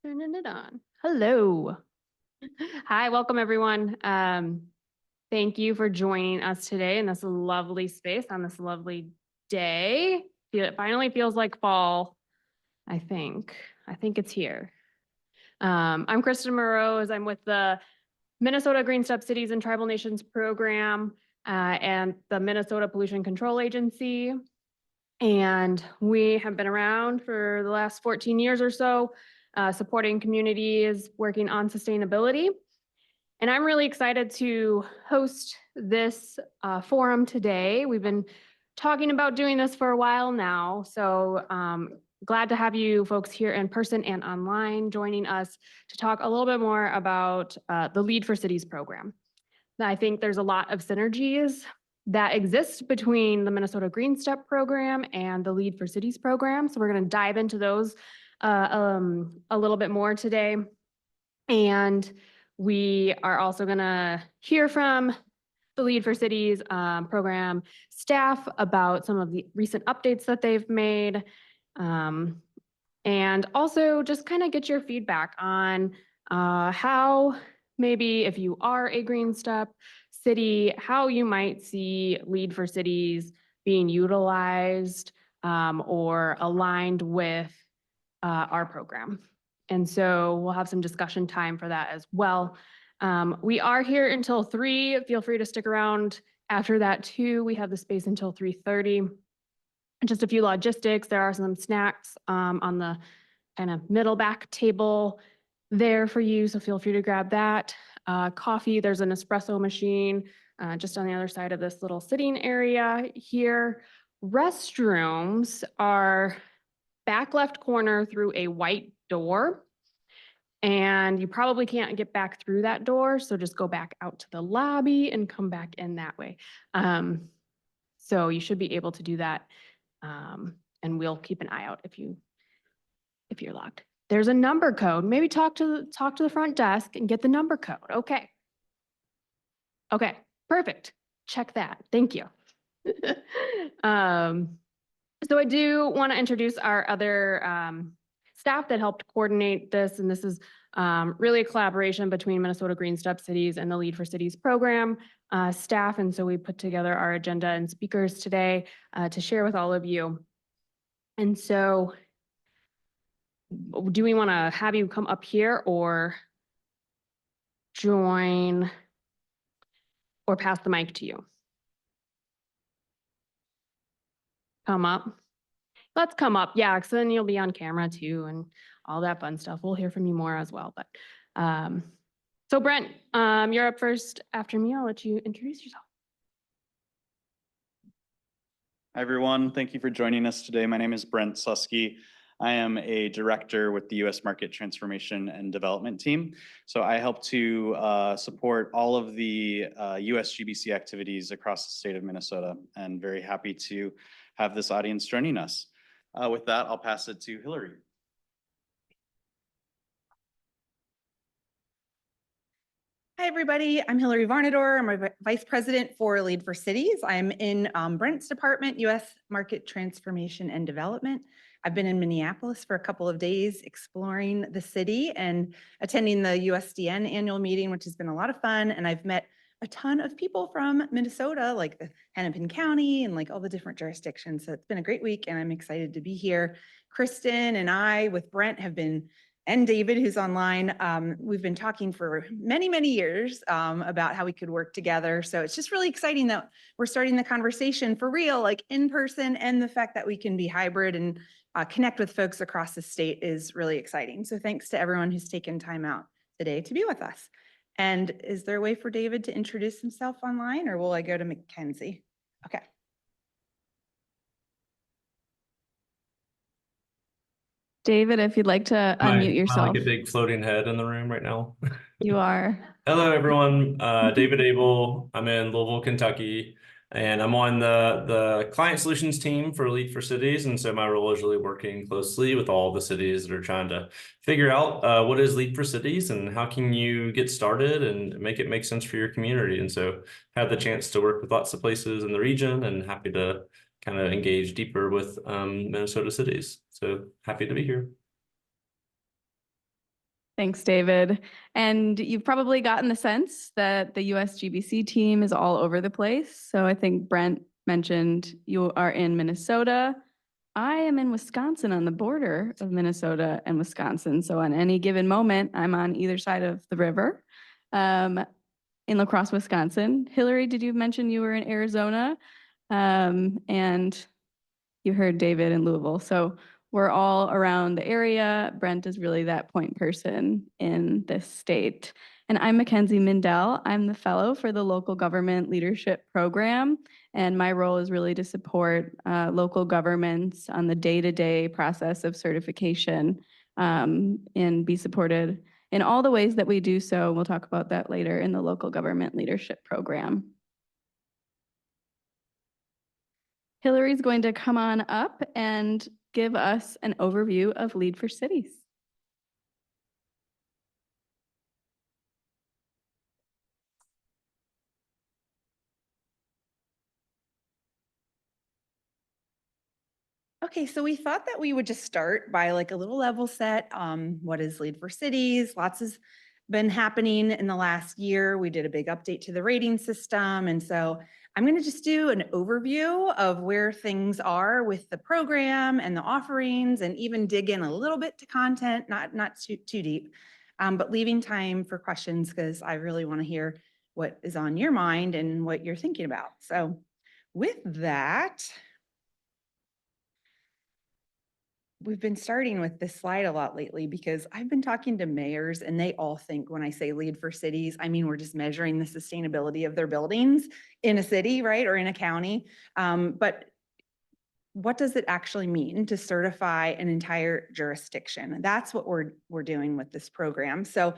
Turning it on. Hello. Hi, welcome everyone. Thank you for joining us today in this lovely space on this lovely day. It finally feels like fall, I think. I think it's here. I'm Kristen Moreau, as I'm with the Minnesota GreenStep Cities and Tribal Nations program and the Minnesota Pollution Control Agency. And we have been around for the last 14 years or so, supporting communities working on sustainability. And I'm really excited to host this forum today. We've been talking about doing this for a while now. So glad to have you folks here in person and online joining us to talk a little bit more about the LEED for Cities program. I think there's a lot of synergies that exist between the Minnesota GreenStep program and the LEED for Cities program. So we're going to dive into those a little bit more today. And we are also going to hear from the LEED for Cities program staff about some of the recent updates that they've made. And also just kind of get your feedback on how maybe if you are a GreenStep city, how you might see LEED for Cities being utilized or aligned with our program. And so we'll have some discussion time for that as well. We are here until 3. Feel free to stick around after that too. We have the space until 3:30. Just a few logistics. There are some snacks on the kind of middle back table there for you. So feel free to grab that. Coffee, there's an espresso machine just on the other side of this little sitting area here. Restrooms are back left corner through a white door. And you probably can't get back through that door. So just go back out to the lobby and come back in that way. So you should be able to do that. And we'll keep an eye out if you're locked. There's a number code. Maybe talk to the front desk and get the number code. Okay. Okay, perfect. Check that. Thank you. So I do want to introduce our other staff that helped coordinate this, and this is really a collaboration between Minnesota GreenStep Cities and the LEED for Cities program staff, and so we put together our agenda and speakers today to share with all of you. And so do we want to have you come up here or join or pass the mic to you? Come up. Let's come up. Yeah, because then you'll be on camera too and all that fun stuff. We'll hear from you more as well. But so Brent, you're up first after me. I'll let you introduce yourself. Hi, everyone. Thank you for joining us today. My name is Brent Susky. I am a director with the U.S. Market Transformation and Development team. So I help to support all of the U.S. GBC activities across the state of Minnesota, and very happy to have this audience joining us. With that, I'll pass it to Hillary. Hi, everybody. I'm Hillary Varnador. I'm a vice president for LEED for Cities. I'm in Brent's department, U.S. Market Transformation and Development. I've been in Minneapolis for a couple of days exploring the city and attending the USDN annual meeting, which has been a lot of fun. And I've met a ton of people from Minnesota, like the Hennepin County and like all the different jurisdictions. So it's been a great week and I'm excited to be here. Kristen and I with Brent have been, and David, who's online, we've been talking for many, many years about how we could work together. So it's just really exciting that we're starting the conversation for real, like in person, and the fact that we can be hybrid and connect with folks across the state is really exciting. So thanks to everyone who's taken time out today to be with us. And is there a way for David to introduce himself online, or will I go to Mackenzie? Okay. David, if you'd like to unmute yourself. I'm like a big floating head in the room right now. You are. Hello, everyone. David Abel. I'm in Louisville, Kentucky, and I'm on the client solutions team for LEED for Cities. And so my role is really working closely with all the cities that are trying to figure out what is LEED for Cities and how can you get started and make it make sense for your community. And so had the chance to work with lots of places in the region and happy to kind of engage deeper with Minnesota cities. So happy to be here. Thanks, David. And you've probably gotten the sense that the USGBC team is all over the place. So I think Brent mentioned you are in Minnesota. I am in Wisconsin, on the border of Minnesota and Wisconsin. So on any given moment, I'm on either side of the river in La Crosse, Wisconsin. Hillary, did you mention you were in Arizona? And you heard David in Louisville. So we're all around the area. Brent is really that point person in this state. And I'm Mackenzie Mindell. I'm the fellow for the Local Government Leadership Program. And my role is really to support local governments on the day-to-day process of certification and be supported in all the ways that we do so. We'll talk about that later in the Local Government Leadership Program. Hillary's going to come on up and give us an overview of LEED for Cities. Okay, so we thought that we would just start by like a little level set. What is LEED for Cities? Lots has been happening in the last year. We did a big update to the rating system. And so I'm going to just do an overview of where things are with the program and the offerings, and even dig in a little bit to content, not too deep, but leaving time for questions because I really want to hear what is on your mind and what you're thinking about. So with that, we've been starting with this slide a lot lately because I've been talking to mayors and they all think when I say LEED for Cities, I mean, we're just measuring the sustainability of their buildings in a city, right? Or in a county. But what does it actually mean to certify an entire jurisdiction? That's what we're doing with this program. So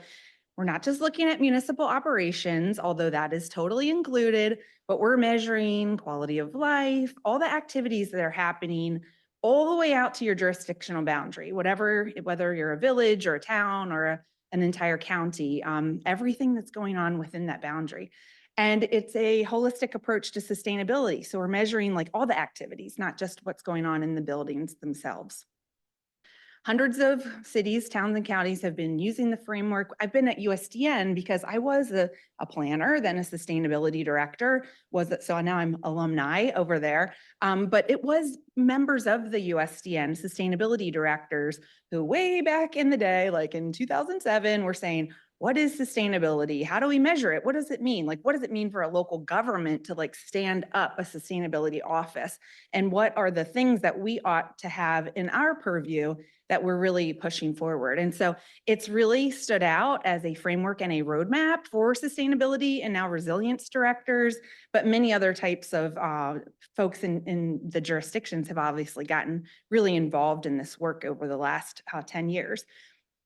we're not just looking at municipal operations, although that is totally included, but we're measuring quality of life, all the activities that are happening all the way out to your jurisdictional boundary, whether you're a village or a town or an entire county, everything that's going on within that boundary. And it's a holistic approach to sustainability. So we're measuring like all the activities, not just what's going on in the buildings themselves. Hundreds of cities, towns, and counties have been using the framework. I've been at USDN because I was a planner, then a sustainability director, so now I'm alumni over there. But it was members of the USDN sustainability directors who way back in the day, like in 2007, were saying, what is sustainability? How do we measure it? What does it mean? Like, what does it mean for a local government to like stand up a sustainability office? And what are the things that we ought to have in our purview that we're really pushing forward? And so it's really stood out as a framework and a roadmap for sustainability and now resilience directors, but many other types of folks in the jurisdictions have obviously gotten really involved in this work over the last 10 years.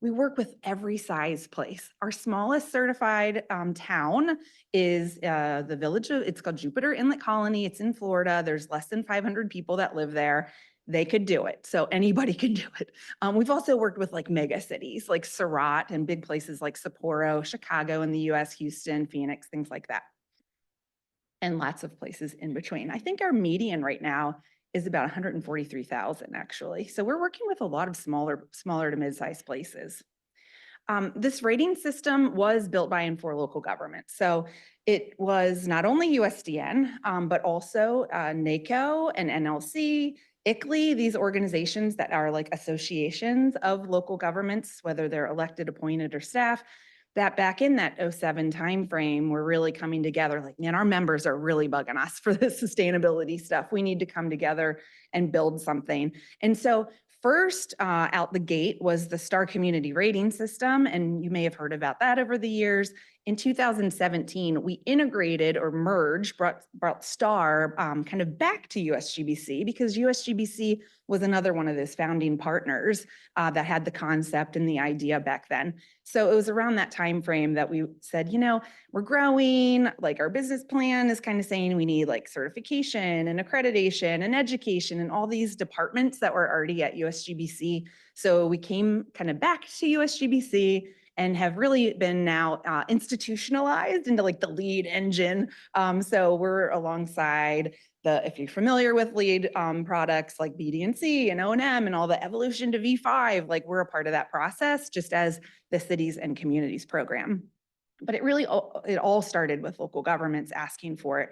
We work with every size place. Our smallest certified town is the village of, it's called Jupiter Inlet Colony. It's in Florida. There's less than 500 people that live there. They could do it. So anybody can do it. We've also worked with like mega cities like Surratt and big places like Sapporo, Chicago in the US, Houston, Phoenix, things like that. And lots of places in between. I think our median right now is about 143,000 actually. So we're working with a lot of smaller to mid-sized places. This rating system was built by and for local government. So it was not only USDN, but also NACO and NLC, ICLEI, these organizations that are like associations of local governments, whether they're elected, appointed, or staff, that back in that 07 timeframe, we're really coming together like, man, our members are really bugging us for this sustainability stuff. We need to come together and build something. And so first out the gate was the STAR community rating system. And you may have heard about that over the years. In 2017, we integrated or merged, brought STAR kind of back to USGBC because USGBC was another one of those founding partners that had the concept and the idea back then. So it was around that time frame that we said, you know, we're growing, like our business plan is kind of saying we need like certification and accreditation and education and all these departments that were already at USGBC. So we came kind of back to USGBC and have really been now institutionalized into like the LEED engine. So we're alongside if you're familiar with LEED products like BD&C and O&M and all the evolution to V5, like we're a part of that process, just as the Cities and Communities program. But it all started with local governments asking for it.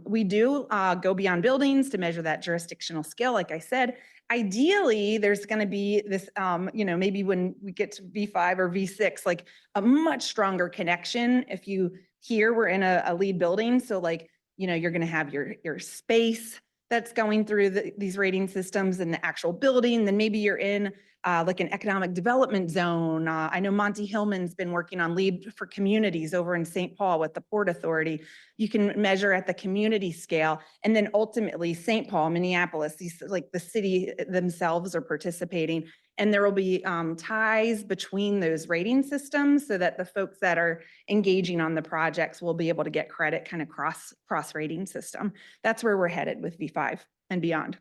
We do go beyond buildings to measure that jurisdictional scale. Like I said, ideally, there's going to be this, maybe when we get to V5 or V6, like a much stronger connection. If you here, we're in a LEED building. So like, you're going to have your space that's going through these rating systems and the actual building. Then maybe you're in like an economic development zone. I know Monty Hillman's been working on LEED for communities over in St. Paul with the Port Authority. You can measure at the community scale. And then ultimately St. Paul, Minneapolis, these like the city themselves are participating. And there will be ties between those rating systems so that the folks that are engaging on the projects will be able to get credit kind of cross rating system. That's where we're headed with V5 and beyond.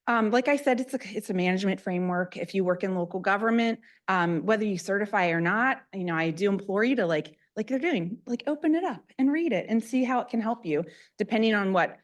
Like I said, it's a management framework. If you work in local government, whether you certify or not, I do implore you to like they're doing, like open it up and read it and see how it can help you. Depending on what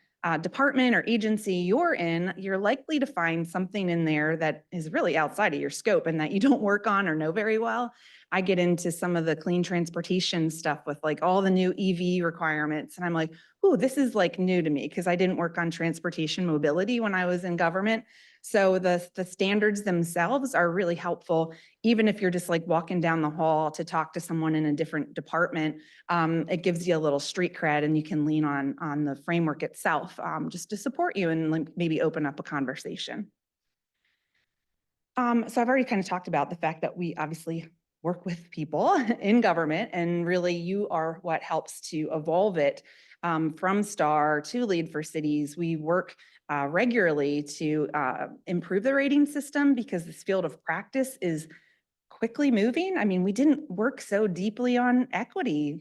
department or agency you're in, you're likely to find something in there that is really outside of your scope and that you don't work on or know very well. I get into some of the clean transportation stuff with like all the new EV requirements. And I'm like, oh, this is like new to me because I didn't work on transportation mobility when I was in government. So the standards themselves are really helpful, even if you're just like walking down the hall to talk to someone in a different department. It gives you a little street cred and you can lean on the framework itself just to support you and like maybe open up a conversation. So I've already kind of talked about the fact that we obviously work with people in government, and really you are what helps to evolve it from STAR to LEED for Cities. We work regularly to improve the rating system because this field of practice is quickly moving. I mean, we didn't work so deeply on equity,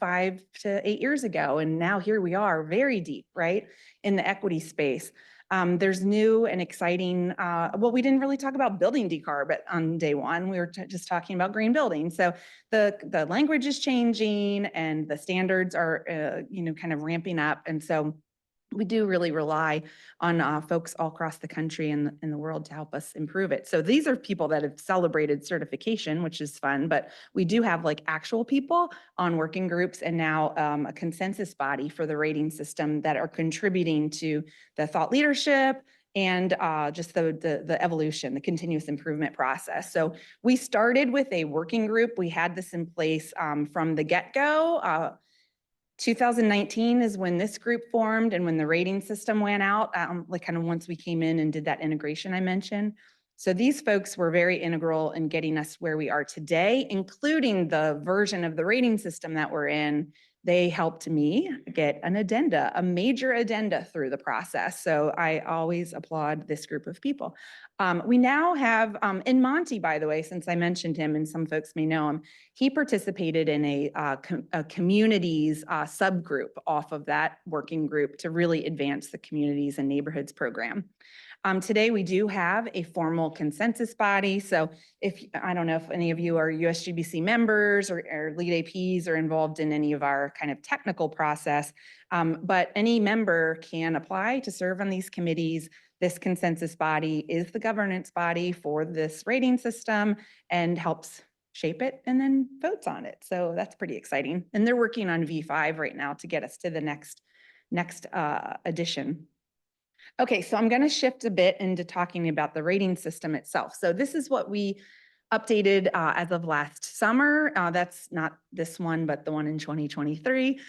5 to 8 years ago, and now here we are very deep, right, in the equity space. There's new and exciting, well, we didn't really talk about building decarb on day one. We were just talking about green building. So the language is changing and the standards are, kind of ramping up. And so we do really rely on folks all across the country and in the world to help us improve it. So these are people that have celebrated certification, which is fun, but we do have like actual people on working groups and now a consensus body for the rating system that are contributing to the thought leadership and just the evolution, the continuous improvement process. So we started with a working group. We had this in place from the get-go. 2019 is when this group formed and when the rating system went out, like kind of once we came in and did that integration I mentioned. So these folks were very integral in getting us where we are today, including the version of the rating system that we're in. They helped me get an addenda, a major addenda through the process. So I always applaud this group of people. We now have, and Monty, by the way, since I mentioned him and some folks may know him, he participated in a communities subgroup off of that working group to really advance the communities and neighborhoods program. Today, we do have a formal consensus body. So I don't know if any of you are USGBC members or LEED APs or involved in any of our kind of technical process, but any member can apply to serve on these committees. This consensus body is the governance body for this rating system and helps shape it and then votes on it. So that's pretty exciting. And they're working on V5 right now to get us to the next edition. Okay, so I'm going to shift a bit into talking about the rating system itself. So this is what we updated as of last summer. That's not this one, but the one in 2023.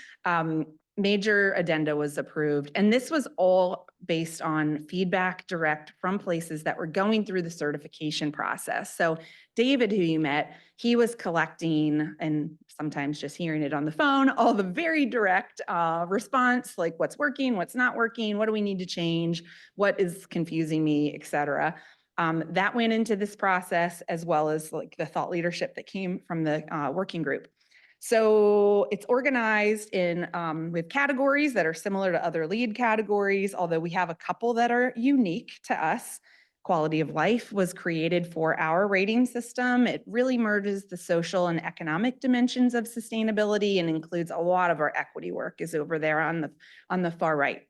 Major addenda was approved. And this was all based on feedback direct from places that were going through the certification process. So David, who you met, he was collecting and sometimes just hearing it on the phone, all the very direct response, like what's working, what's not working, what do we need to change, what is confusing me, et cetera. That went into this process as well as like the thought leadership that came from the working group. So it's organized in with categories that are similar to other LEED categories, although we have a couple that are unique to us. quality of life was created for our rating system. It really merges the social and economic dimensions of sustainability and includes a lot of our equity work is over there on the far right.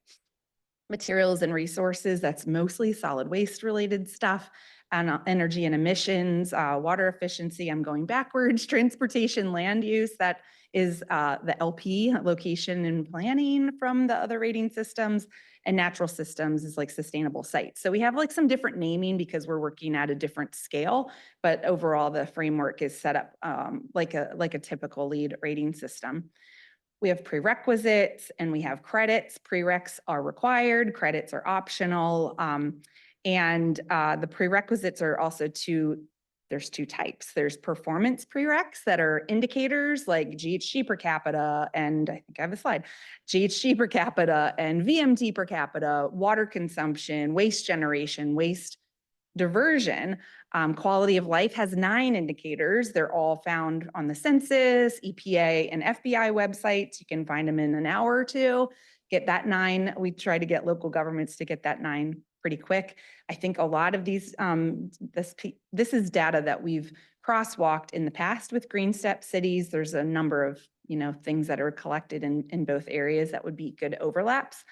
Materials and resources, that's mostly solid waste related stuff, and energy and emissions, water efficiency, I'm going backwards, transportation, land use, that is the LP, location and planning from the other rating systems, and natural systems is like sustainable sites. So we have like some different naming because we're working at a different scale, but overall the framework is set up like a typical LEED rating system. We have prerequisites and we have credits. Prereqs are required, credits are optional. The prerequisites are also there's two types. There's performance prereqs that are indicators like GHG per capita, and I think I have a slide, GHG per capita and VMT per capita, water consumption, waste generation, waste diversion. Quality of life has 9 indicators. They're all found on the census, EPA, and FBI websites. You can find them in an hour or two. Get that 9. We try to get local governments to get that 9 pretty quick. I think a lot of these, this is data that we've crosswalked in the past with GreenStep cities. There's a number of things that are collected in both areas that would be good overlaps.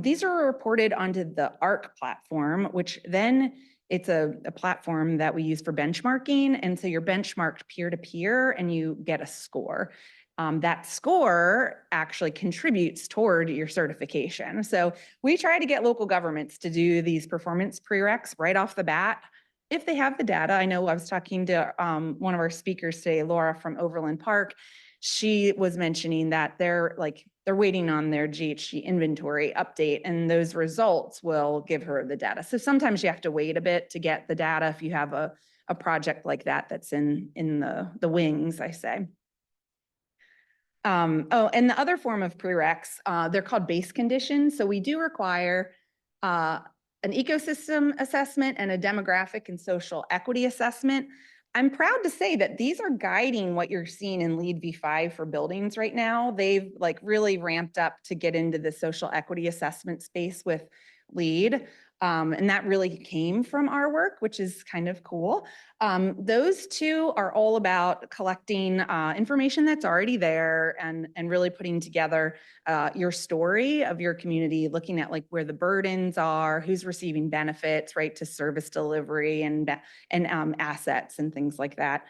These are reported onto the ARC platform, which then it's a platform that we use for benchmarking. And so you're benchmarked peer-to-peer and you get a score. That score actually contributes toward your certification. So we try to get local governments to do these performance prereqs right off the bat if they have the data. I know I was talking to one of our speakers today, Laura from Overland Park. She was mentioning that they're waiting on their GHG inventory update, and those results will give her the data. So sometimes you have to wait a bit to get the data if you have a project like that that's in the wings, I say. And the other form of prereqs, they're called base conditions. So we do require an ecosystem assessment and a demographic and social equity assessment. I'm proud to say that these are guiding what you're seeing in LEED v5 for buildings right now. They've really ramped up to get into the social equity assessment space with LEED. And that really came from our work, which is kind of cool. Those two are all about collecting information that's already there and really putting together your story of your community, looking at where the burdens are, who's receiving benefits, right, to service delivery and assets and things like that.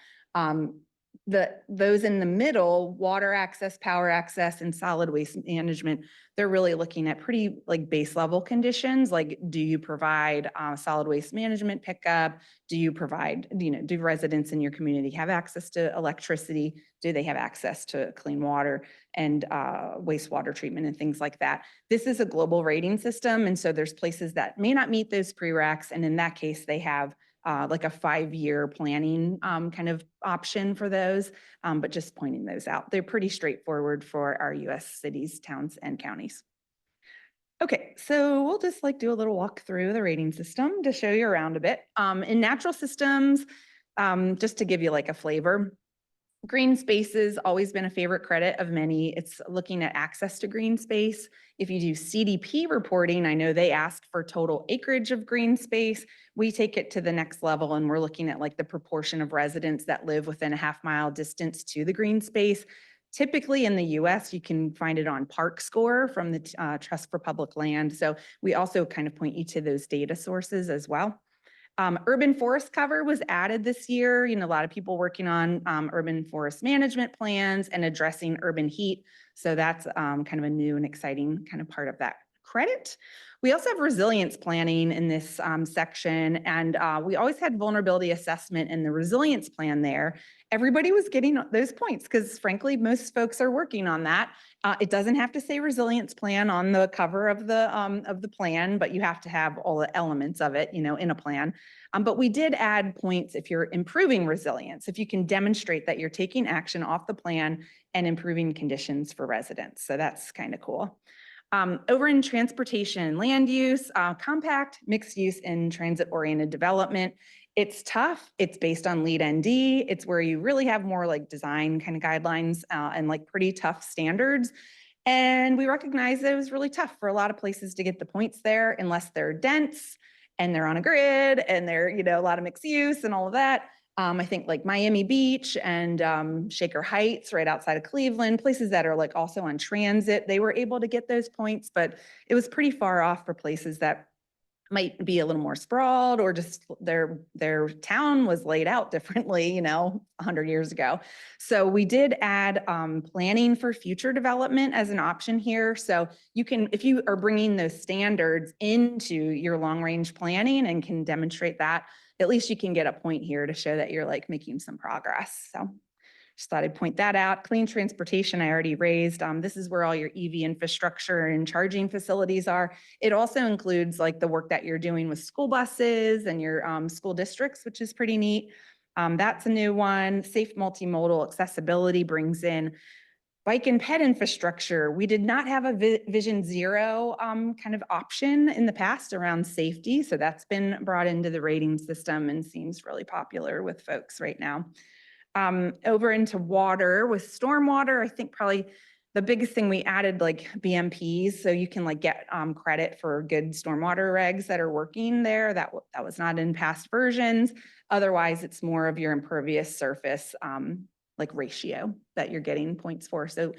Those in the middle, water access, power access, and solid waste management, they're really looking at pretty base level conditions. Like, do you provide solid waste management pickup? Do you provide, do residents in your community have access to electricity? Do they have access to clean water and wastewater treatment and things like that? This is a global rating system. And so there's places that may not meet those prereqs. And in that case, they have a 5-year planning kind of option for those, but just pointing those out. They're pretty straightforward for our US cities, towns, and counties. Okay, so we'll just do a little walk through the rating system to show you around a bit. In natural systems, just to give you a flavor, green spaces always been a favorite credit of many. It's looking at access to green space. If you do CDP reporting, I know they ask for total acreage of green space. We take it to the next level and we're looking at the proportion of residents that live within a half-mile distance to the green space. Typically in the US, you can find it on Park Score from the Trust for Public Land. So we also kind of point you to those data sources as well. Urban forest cover was added this year. A lot of people working on urban forest management plans and addressing urban heat. So that's kind of a new and exciting kind of part of that credit. We also have resilience planning in this section, and we always had vulnerability assessment in the resilience plan there. Everybody was getting those points because frankly, most folks are working on that. It doesn't have to say resilience plan on the cover of the plan, but you have to have all the elements of it, in a plan. But we did add points if you're improving resilience, if you can demonstrate that you're taking action off the plan and improving conditions for residents. So that's kind of cool. Over in transportation, land use, compact, mixed use, and transit-oriented development. It's tough. It's based on LEED ND. It's where you really have more design kind of guidelines and pretty tough standards. And we recognize that it was really tough for a lot of places to get the points there unless they're dense and they're on a grid and they're, you know, a lot of mixed use and all of that. I think like Miami Beach and Shaker Heights right outside of Cleveland, places that are like also on transit, they were able to get those points, but it was pretty far off for places that might be a little more sprawled or just their town was laid out differently, you know, 100 years ago. So we did add planning for future development as an option here. So you can, if you are bringing those standards into your long range planning and can demonstrate that, at least you can get a point here to show that you're like making some progress. So just thought I'd point that out. Clean transportation, I already raised. This is where all your EV infrastructure and charging facilities are. It also includes like the work that you're doing with school buses and your school districts, which is pretty neat. That's a new one. Safe multimodal accessibility brings in bike and ped infrastructure. We did not have a Vision Zero kind of option in the past around safety. So that's been brought into the rating system and seems really popular with folks right now. Over into water with stormwater, I think probably the biggest thing we added like BMPs, so you can like get credit for good stormwater regs that are working there. That was not in past versions. Otherwise, it's more of your impervious surface like ratio that you're getting points for. So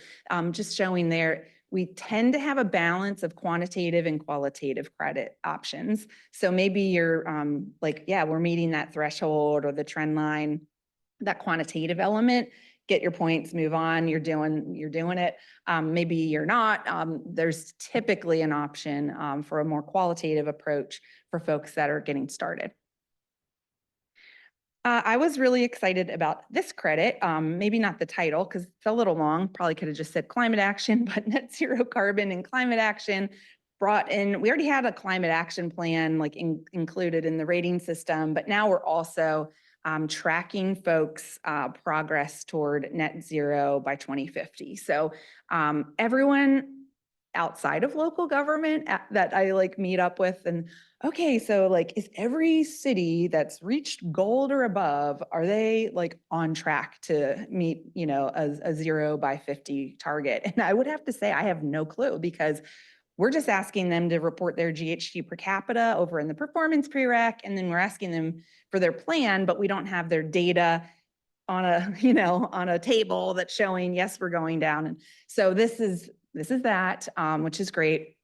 just showing there, we tend to have a balance of quantitative and qualitative credit options. So maybe you're like, yeah, we're meeting that threshold or the trend line, that quantitative element, get your points, move on, you're doing it. Maybe you're not. There's typically an option for a more qualitative approach for folks that are getting started. I was really excited about this credit, maybe not the title because it's a little long, probably could have just said climate action, but net zero carbon and climate action brought in, we already had a climate action plan like included in the rating system, but now we're also tracking folks' progress toward net zero by 2050. So everyone outside of local government that I like meet up with and okay, so like is every city that's reached gold or above, are they like on track to meet, you know, a 0 by 50 target? And I would have to say I have no clue because we're just asking them to report their GHG per capita over in the performance prereq, and then we're asking them for their plan, but we don't have their data on a, you know, on a table that's showing, yes, we're going down. And so this is that, which is great.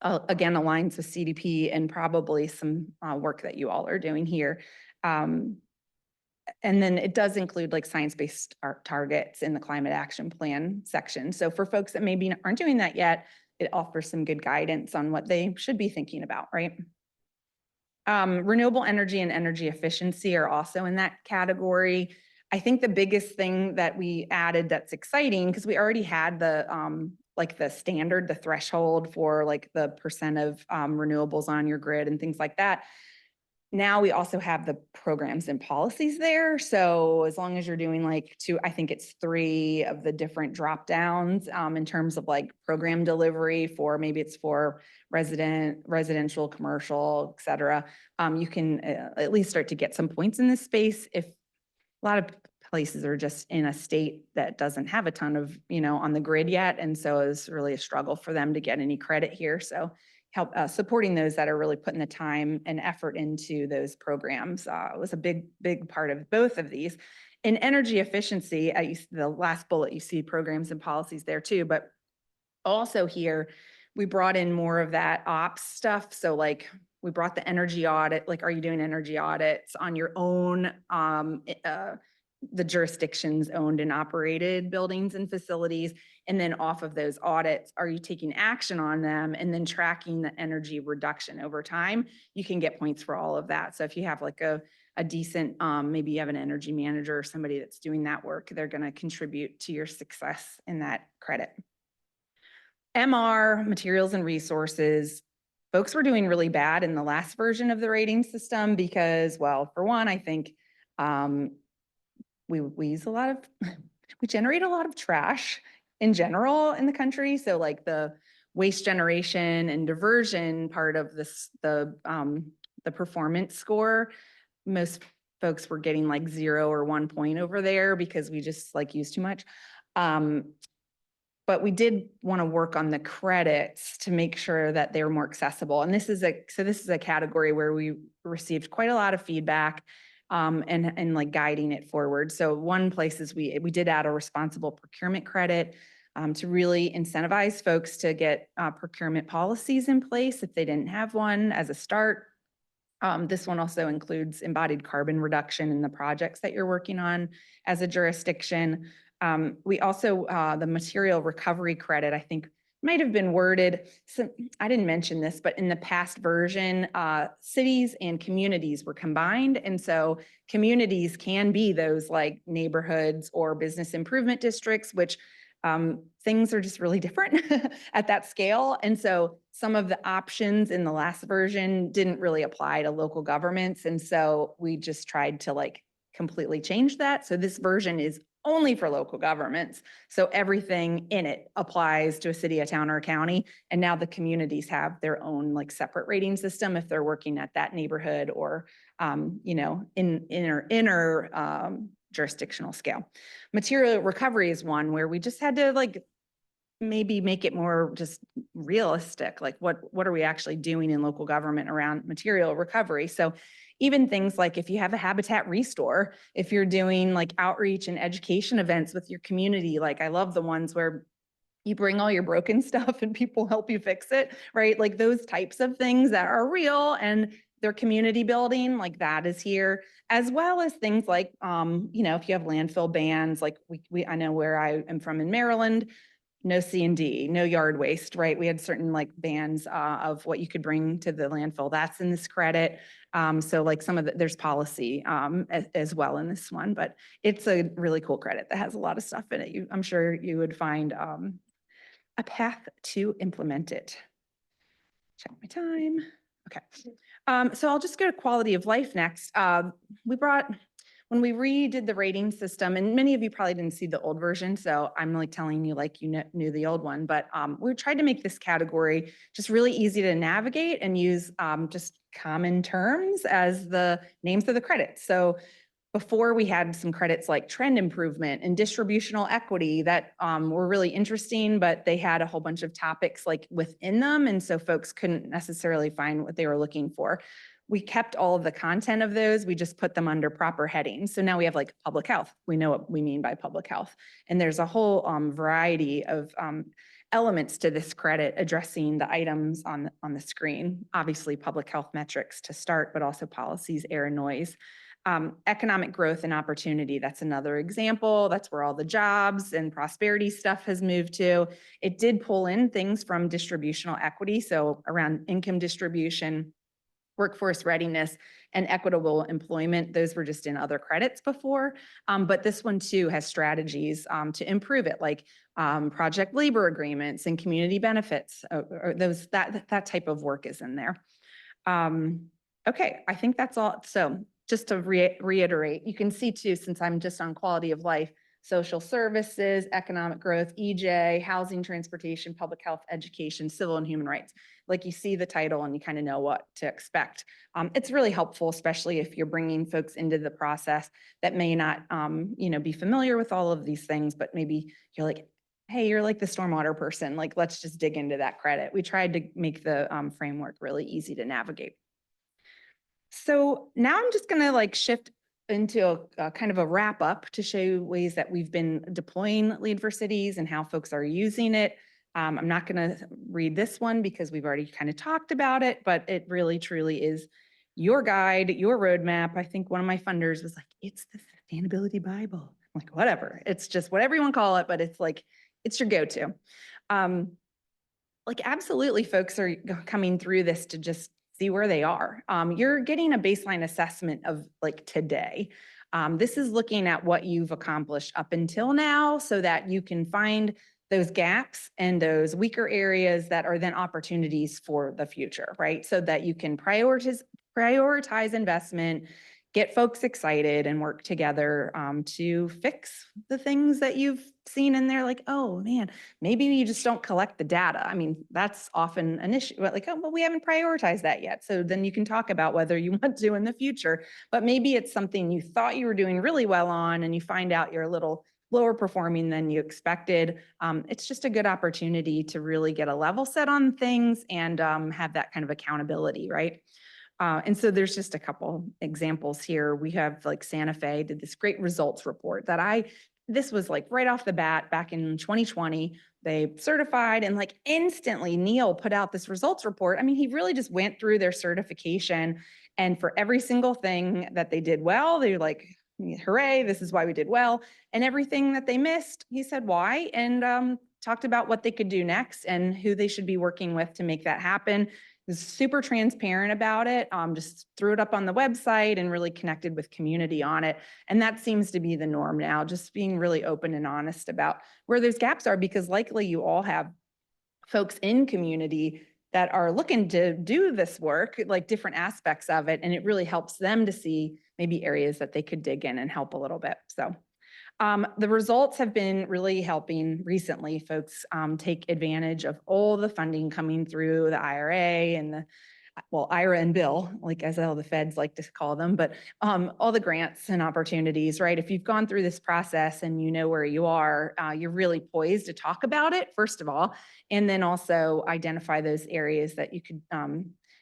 Again, aligns with CDP and probably some work that you all are doing here. And then it does include like science-based targets in the climate action plan section. So for folks that maybe aren't doing that yet, it offers some good guidance on what they should be thinking about, right? Renewable energy and energy efficiency are also in that category. I think the biggest thing that we added that's exciting, because we already had the like the standard, the threshold for like the percent of renewables on your grid and things like that. Now we also have the programs and policies there. So as long as you're doing like I think it's 3 of the different drop downs in terms of like program delivery for maybe it's for residential, commercial, et cetera. You can at least start to get some points in this space if a lot of places are just in a state that doesn't have a ton of, you know, on the grid yet. And so it's really a struggle for them to get any credit here. So help supporting those that are really putting the time and effort into those programs was a big part of both of these. In energy efficiency, the last bullet, you see programs and policies there too, but also here, we brought in more of that ops stuff. So like we brought the energy audit, like, are you doing energy audits on your own, the jurisdictions owned and operated buildings and facilities? And then off of those audits, are you taking action on them and then tracking the energy reduction over time? You can get points for all of that. So if you have like a decent, maybe you have an energy manager or somebody that's doing that work, they're going to contribute to your success in that credit. MR, materials and resources. Folks were doing really bad in the last version of the rating system because, well, for one, I think we use we generate a lot of trash in general in the country. So like the waste generation and diversion part of this, the performance score, most folks were getting like 0 or 1 point over there because we just like use too much. but we did want to work on the credits to make sure that they're more accessible. And this is a category where we received quite a lot of feedback and like guiding it forward. So one place is we did add a responsible procurement credit to really incentivize folks to get procurement policies in place if they didn't have one as a start. This one also includes embodied carbon reduction in the projects that you're working on as a jurisdiction. We also, the material recovery credit, I think might have been worded, so I didn't mention this, but in the past version, cities and communities were combined. And so communities can be those like neighborhoods or business improvement districts, which things are just really different at that scale. And so some of the options in the last version didn't really apply to local governments. And so we just tried to like completely change that. So this version is only for local governments. So everything in it applies to a city, a town, or a county. And now the communities have their own like separate rating system if they're working at that neighborhood or, you know, in inner jurisdictional scale. Material recovery is one where we just had to like maybe make it more just realistic. Like what are we actually doing in local government around material recovery? So even things like if you have a habitat restore, if you're doing like outreach and education events with your community, like I love the ones where you bring all your broken stuff and people help you fix it, right? Like those types of things that are real and they're community building, like that is here, as well as things like, you know, if you have landfill bans, like I know where I am from in Maryland, no C&D, no yard waste, right? We had certain like bans of what you could bring to the landfill. That's in this credit. So like some of there's policy as well in this one, but it's a really cool credit that has a lot of stuff in it. I'm sure you would find a path to implement it. Check my time. Okay. So I'll just go to quality of life next. When we redid the rating system, and many of you probably didn't see the old version, so I'm like telling you like you knew the old one, but we tried to make this category just really easy to navigate and use just common terms as the names of the credits. So before we had some credits like trend improvement and distributional equity that were really interesting, but they had a whole bunch of topics like within them. And so folks couldn't necessarily find what they were looking for. We kept all of the content of those. We just put them under proper headings. So now we have like public health. We know what we mean by public health. And there's a whole variety of elements to this credit addressing the items on the screen. Obviously public health metrics to start, but also policies, air and noise. Economic growth and opportunity, that's another example. That's where all the jobs and prosperity stuff has moved to. It did pull in things from distributional equity, so around income distribution, workforce readiness, and equitable employment. Those were just in other credits before, but this one too has strategies to improve it, like project labor agreements and community benefits, or that type of work is in there. Okay, I think that's all. So just to reiterate, you can see too, since I'm just on quality of life, social services, economic growth, EJ, housing, transportation, public health, education, civil and human rights. Like you see the title and you kind of know what to expect. It's really helpful, especially if you're bringing folks into the process that may not, you know, be familiar with all of these things, but maybe you're like, hey, you're like the stormwater person, like let's just dig into that credit. We tried to make the framework really easy to navigate. So now I'm just gonna like shift into a kind of a wrap up to show you ways that we've been deploying LEED for Cities and how folks are using it. I'm not gonna read this one because we've already kind of talked about it, but it really truly is your guide, your roadmap. I think one of my funders was like, it's the sustainability Bible. I'm like, whatever, it's just whatever you want to call it, but it's like, it's your go-to. Like absolutely folks are coming through this to just see where they are. You're getting a baseline assessment of like today. This is looking at what you've accomplished up until now so that you can find those gaps and those weaker areas that are then opportunities for the future, right? So that you can prioritize investment, get folks excited and work together to fix the things that you've seen in there. Like, oh man, maybe you just don't collect the data. I mean, that's often an issue, but like, oh, well, we haven't prioritized that yet. So then you can talk about whether you want to in the future, but maybe it's something you thought you were doing really well on and you find out you're a little lower performing than you expected. It's just a good opportunity to really get a level set on things and have that kind of accountability, right? And so there's just a couple examples here. We have like Santa Fe did this great results report that this was like right off the bat back in 2020. They certified and like instantly Neil put out this results report. I mean, he really just went through their certification, and for every single thing that they did well, they were like, hooray, this is why we did well. And everything that they missed, he said why, and talked about what they could do next and who they should be working with to make that happen. Was super transparent about it, just threw it up on the website and really connected with community on it. And that seems to be the norm now, just being really open and honest about where those gaps are, because likely you all have folks in community that are looking to do this work, like different aspects of it, and it really helps them to see maybe areas that they could dig in and help a little bit. So the results have been really helping recently folks take advantage of all the funding coming through the IRA and the, well, IRA and Bill, like as all the feds like to call them, but all the grants and opportunities, right? If you've gone through this process and you know where you are, you're really poised to talk about it, first of all, and then also identify those areas that you could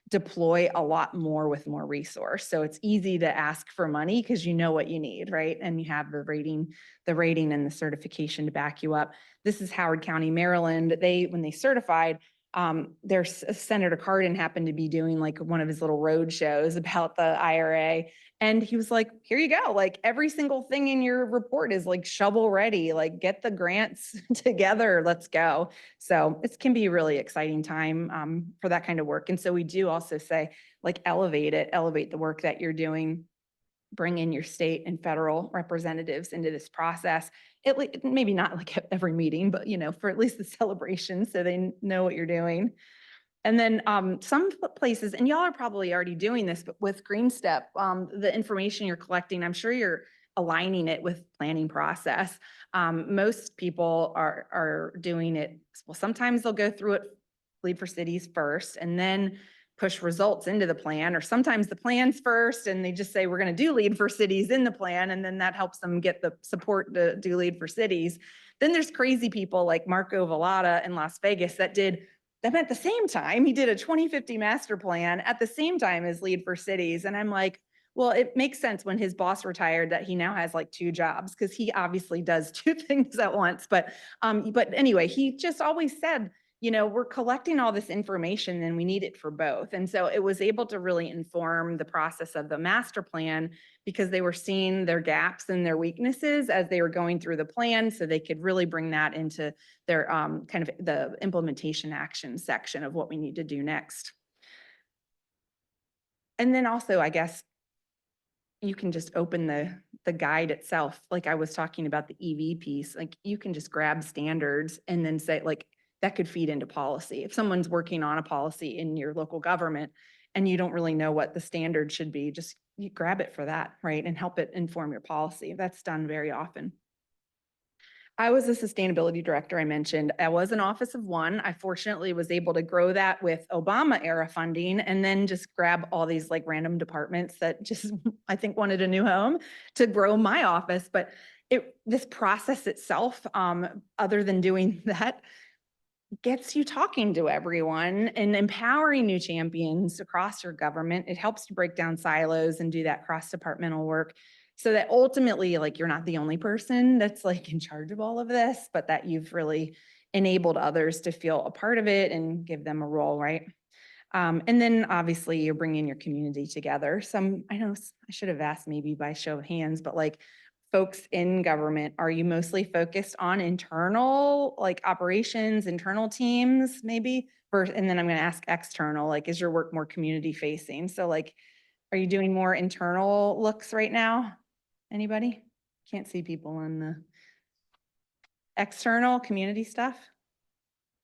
deploy a lot more with more resource. So it's easy to ask for money because you know what you need, right? And you have the rating and the certification to back you up. This is Howard County, Maryland. When they certified, their Senator Cardin happened to be doing like one of his little road shows about the IRA. And he was like, here you go. Like every single thing in your report is like shovel ready, like get the grants together, let's go. So it can be a really exciting time for that kind of work. And so we do also say like elevate the work that you're doing, bring in your state and federal representatives into this process. Maybe not like at every meeting, but for at least the celebration so they know what you're doing. And then some places, and y'all are probably already doing this, but with GreenStep, the information you're collecting, I'm sure you're aligning it with planning process. Most people are doing it. Well, sometimes they'll go through it, LEED for Cities first, and then push results into the plan, or sometimes the plan's first and they just say, we're going to do LEED for Cities in the plan. And then that helps them get the support to do LEED for Cities. Then there's crazy people like Marco Vallada in Las Vegas that did them at the same time. He did a 2050 master plan at the same time as LEED for Cities. And I'm like, well, it makes sense when his boss retired that he now has like 2 jobs, because he obviously does 2 things at once. But anyway, he just always said, we're collecting all this information and we need it for both. And so it was able to really inform the process of the master plan, because they were seeing their gaps and their weaknesses as they were going through the plan, so they could really bring that into their kind of the implementation action section of what we need to do next. And then also, I guess, you can just open the guide itself. Like I was talking about the EV piece, like you can just grab standards and then say like, that could feed into policy. If someone's working on a policy in your local government and you don't really know what the standard should be, just you grab it for that, right? And help it inform your policy. That's done very often. I was a sustainability director, I mentioned. I was an office of one. I fortunately was able to grow that with Obama era funding, and then just grab all these like random departments that just, I think, wanted a new home to grow my office. But this process itself, other than doing that, gets you talking to everyone and empowering new champions across your government. It helps to break down silos and do that cross-departmental work, so that ultimately, like, you're not the only person that's like in charge of all of this, but that you've really enabled others to feel a part of it and give them a role, right? And then obviously you're bringing your community together. I know I should have asked maybe by show of hands, but like, folks in government, are you mostly focused on internal, like operations, internal teams maybe? And then I'm going to ask external, like, is your work more community facing? So like, are you doing more internal looks right now? Anybody? Can't see people on the external community stuff.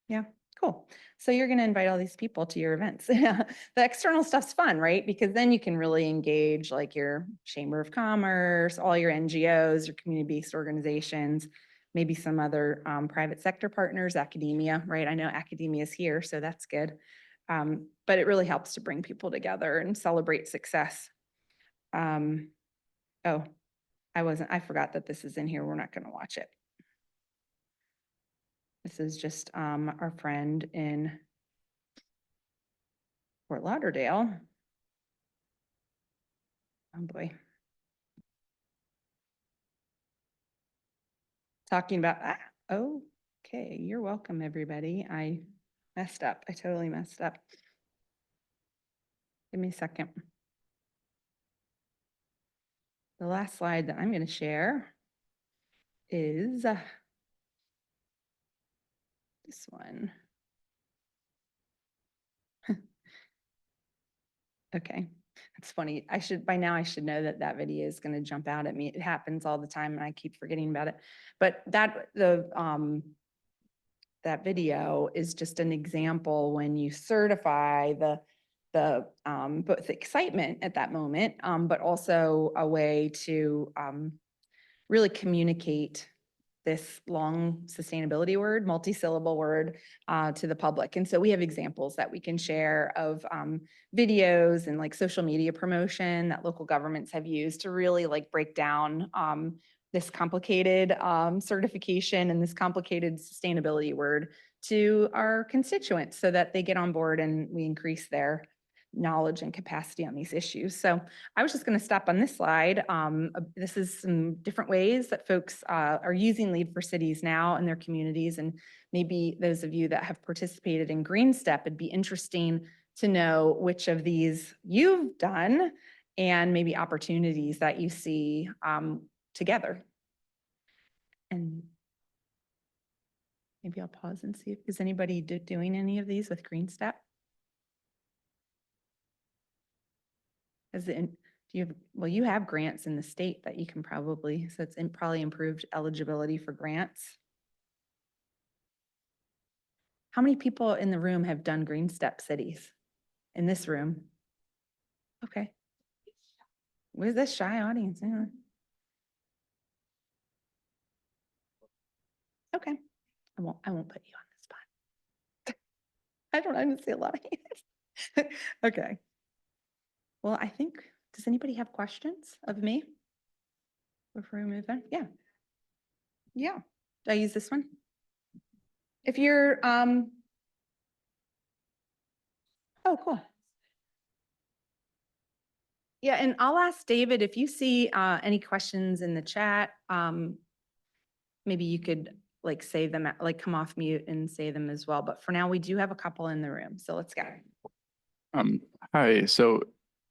Yeah, cool. So you're going to invite all these people to your events. The external stuff's fun, right? Because then you can really engage like your Chamber of Commerce, all your NGOs, your community-based organizations, maybe some other private sector partners, academia, right? I know academia is here, so that's good. But it really helps to bring people together and celebrate success. I forgot that this is in here. We're not going to watch it. This is just our friend in Fort Lauderdale. Oh boy. Talking about, okay, you're welcome, everybody. I messed up. I totally messed up. Give me a second. The last slide that I'm going to share is this one. Okay, it's funny. By now I should know that that video is going to jump out at me. It happens all the time and I keep forgetting about it. But that video is just an example when you certify both excitement at that moment, but also a way to really communicate this long sustainability word, multi-syllable word to the public. And so we have examples that we can share of videos and like social media promotion that local governments have used to really like break down this complicated certification and this complicated sustainability word to our constituents so that they get on board and we increase their knowledge and capacity on these issues. So I was just going to stop on this slide. This is some different ways that folks are using LEED for Cities now in their communities. And maybe those of you that have participated in GreenStep, it'd be interesting to know which of these you've done and maybe opportunities that you see together. And maybe I'll pause and see if is anybody doing any of these with GreenStep? You have grants in the state that you can probably, so it's probably improved eligibility for grants. How many people in the room have done GreenStep cities in this room? Okay. Where's this shy audience? Hang on. Okay. I won't put you on the spot. I don't see a lot of hands. Okay. Well, I think, does anybody have questions of me before we move on? Yeah. Yeah. Do I use this one? If you're, oh, cool. Yeah, and I'll ask David, if you see any questions in the chat, maybe you could like say them, like come off mute and say them as well. But for now, we do have a couple in the room, so let's go. Hi, so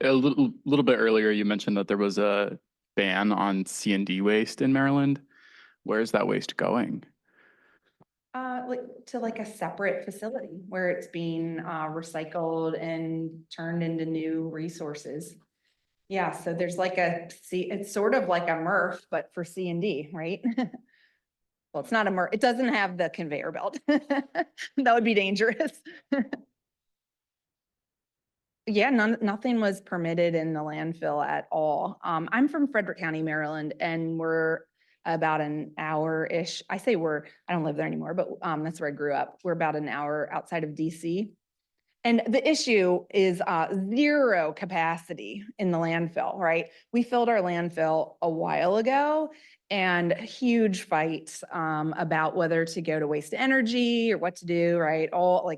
a little bit earlier, you mentioned that there was a ban on C&D waste in Maryland. Where is that waste going? Like to like a separate facility where it's being recycled and turned into new resources. Yeah, so there's like it's sort of like a MRF, but for C&D, right? Well, it's not a MRF. It doesn't have the conveyor belt. That would be dangerous. Yeah, nothing was permitted in the landfill at all. I'm from Frederick County, Maryland, and we're about an hour-ish. I don't live there anymore, but that's where I grew up. We're about an hour outside of DC. And the issue is zero capacity in the landfill, right? We filled our landfill a while ago and huge fights about whether to go to waste to energy or what to do, right? All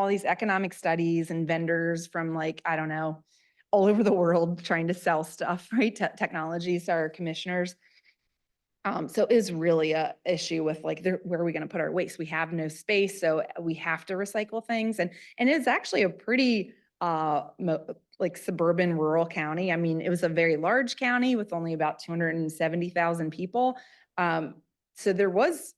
these economic studies and vendors from like, I don't know, all over the world trying to sell stuff, right? Technologies, our commissioners. So it is really a issue with like, where are we going to put our waste? We have no space, so we have to recycle things. And it's actually a pretty like suburban rural county. I mean, it was a very large county with only about 270,000 people. So there was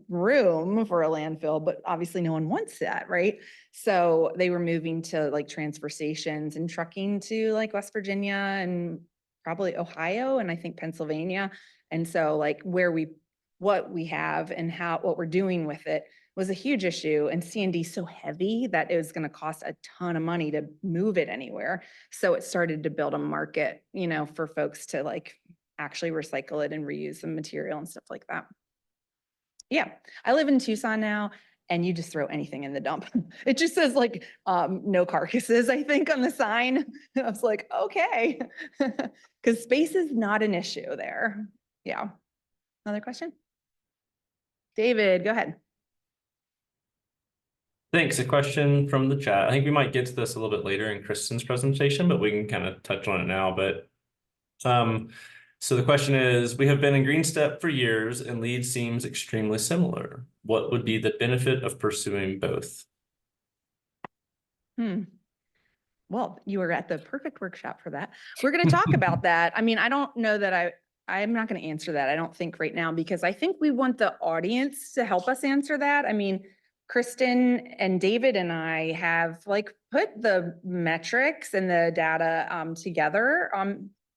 room for a landfill, but obviously no one wants that, right? So they were moving to like transfer stations and trucking to like West Virginia and probably Ohio and I think Pennsylvania. And so like what we have and what we're doing with it was a huge issue, and C&D so heavy that it was going to cost a ton of money to move it anywhere. So it started to build a market, for folks to like actually recycle it and reuse the material and stuff like that. Yeah, I live in Tucson now, and you just throw anything in the dump. It just says like, no carcasses, I think, on the sign. I was like, okay, because space is not an issue there. Yeah. Another question? David, go ahead. Thanks. A question from the chat. I think we might get to this a little bit later in Kristen's presentation, but we can kind of touch on it now. But so the question is, we have been in GreenStep for years and LEED seems extremely similar. What would be the benefit of pursuing both? Well, you were at the perfect workshop for that. We're going to talk about that. I mean, I don't know that I'm not going to answer that. I don't think right now, because I think we want the audience to help us answer that. I mean, Kristen and David and I have like put the metrics and the data together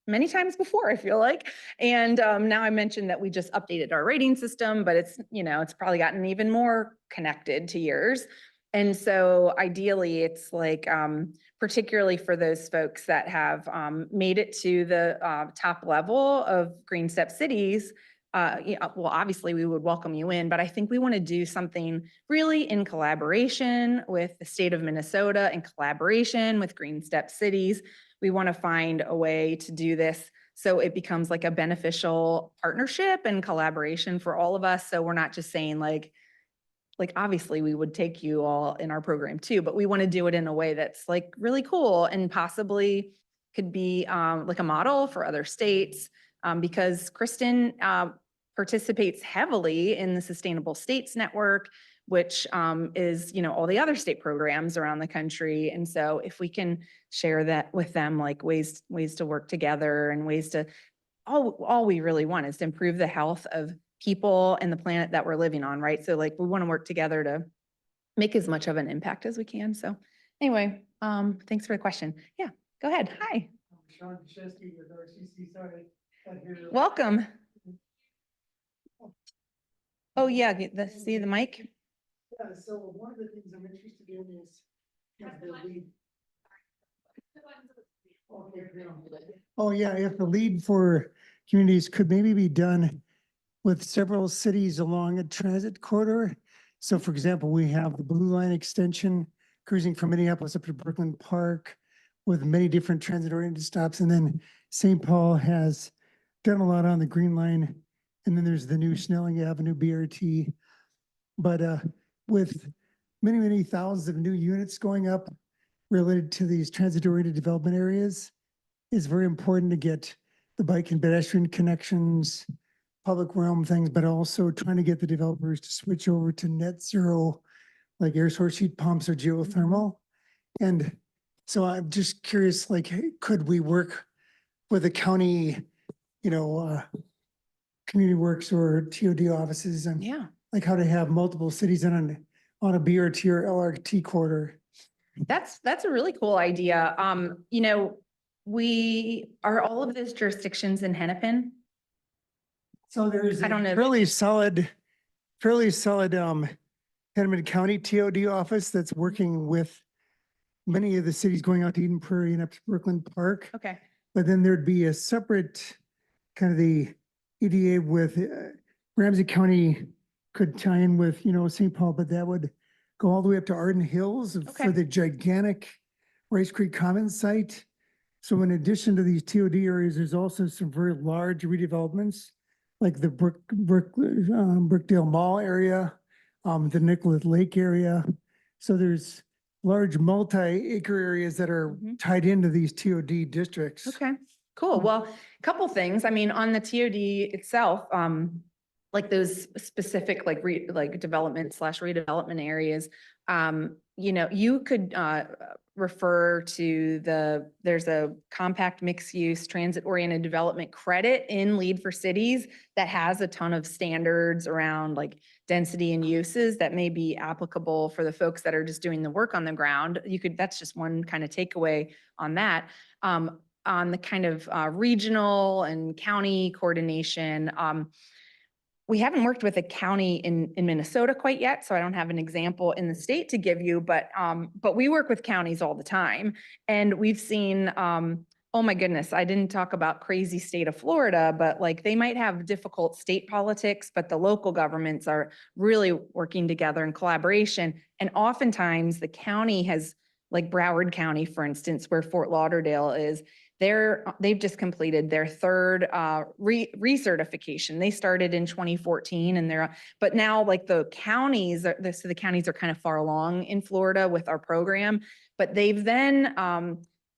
many times before, I feel like. And now I mentioned that we just updated our rating system, but it's, you know, it's probably gotten even more connected to yours. And so ideally it's like, particularly for those folks that have made it to the top level of GreenStep cities, well, obviously we would welcome you in, but I think we want to do something really in collaboration with the state of Minnesota, in collaboration with GreenStep cities. We want to find a way to do this so it becomes like a beneficial partnership and collaboration for all of us. So we're not just saying like obviously we would take you all in our program too, but we want to do it in a way that's like really cool and possibly could be like a model for other states, because Kristen participates heavily in the Sustainable States Network, which is, you know, all the other state programs around the country. And so if we can share that with them, like ways to work together and ways to, all we really want is to improve the health of people and the planet that we're living on, right? So like we want to work together to make as much of an impact as we can. So anyway, thanks for the question. Yeah, go ahead. Hi. Sean Kashesky with RCC. Sorry, Welcome. Oh yeah, see the mic? Yeah, so one of the things I'm interested in is the lead. Oh yeah, if the lead for communities could maybe be done with several cities along a transit corridor. So for example, we have the Blue Line extension cruising from Minneapolis up to Brooklyn Park with many different transit oriented stops. And then St. Paul has done a lot on the Green Line. And then there's the new Snelling Avenue BRT. But with many, many thousands of new units going up related to these transit oriented development areas, it's very important to get the bike and pedestrian connections, public realm things, but also trying to get the developers to switch over to net zero, like air source heat pumps or geothermal. And so I'm just curious, like, hey, could we work with the county, you know, community works or TOD offices and Yeah. like how to have multiple cities on a BRT or LRT corridor? That's a really cool idea. You know, we are all of those jurisdictions in Hennepin. So there's I don't know. a fairly solid Hennepin County TOD office that's working with many of the cities going out to Eden Prairie and up to Brooklyn Park. Okay. But then there'd be a separate kind of the EDA with Ramsey County could tie in with, you know, St. Paul, but that would go all the way up to Arden Hills Okay. for the gigantic Rice Creek Commons site. So in addition to these TOD areas, there's also some very large redevelopments like the Brookdale Mall area, the Nicollet Lake area. So there's large multi-acre areas that are tied into these TOD districts. Okay, cool. Well, a couple things. I mean, on the TOD itself, like those specific like development/redevelopment areas, you know, you could refer to there's a compact mixed use transit oriented development credit in LEED for Cities that has a ton of standards around like density and uses that may be applicable for the folks that are just doing the work on the ground. That's just one kind of takeaway on that. On the kind of regional and county coordination, we haven't worked with a county in Minnesota quite yet, so I don't have an example in the state to give you, but we work with counties all the time. And we've seen oh my goodness, I didn't talk about crazy state of Florida, but like they might have difficult state politics, but the local governments are really working together in collaboration. And oftentimes the county has, like Broward County, for instance, where Fort Lauderdale is, they've just completed their third recertification. They started in 2014 and but now like the counties, so the counties are kind of far along in Florida with our program, but they've then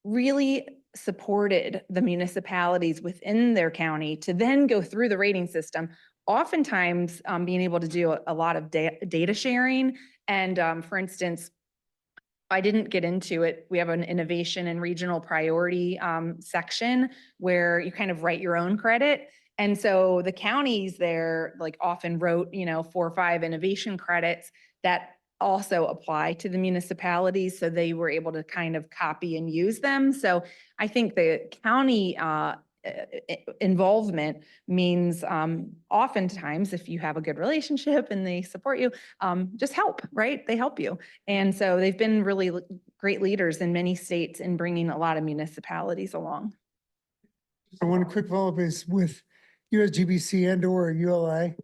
really supported the municipalities within their county to then go through the rating system, oftentimes being able to do a lot of data sharing. And for instance, I didn't get into it. We have an innovation and regional priority section where you kind of write your own credit. And so the counties there like often wrote, 4 or 5 innovation credits that also apply to the municipalities. So they were able to kind of copy and use them. So I think the county involvement means oftentimes if you have a good relationship and they support you, just help, right? They help you. And so they've been really great leaders in many states in bringing a lot of municipalities along. So one quick follow-up is with USGBC and or ULI,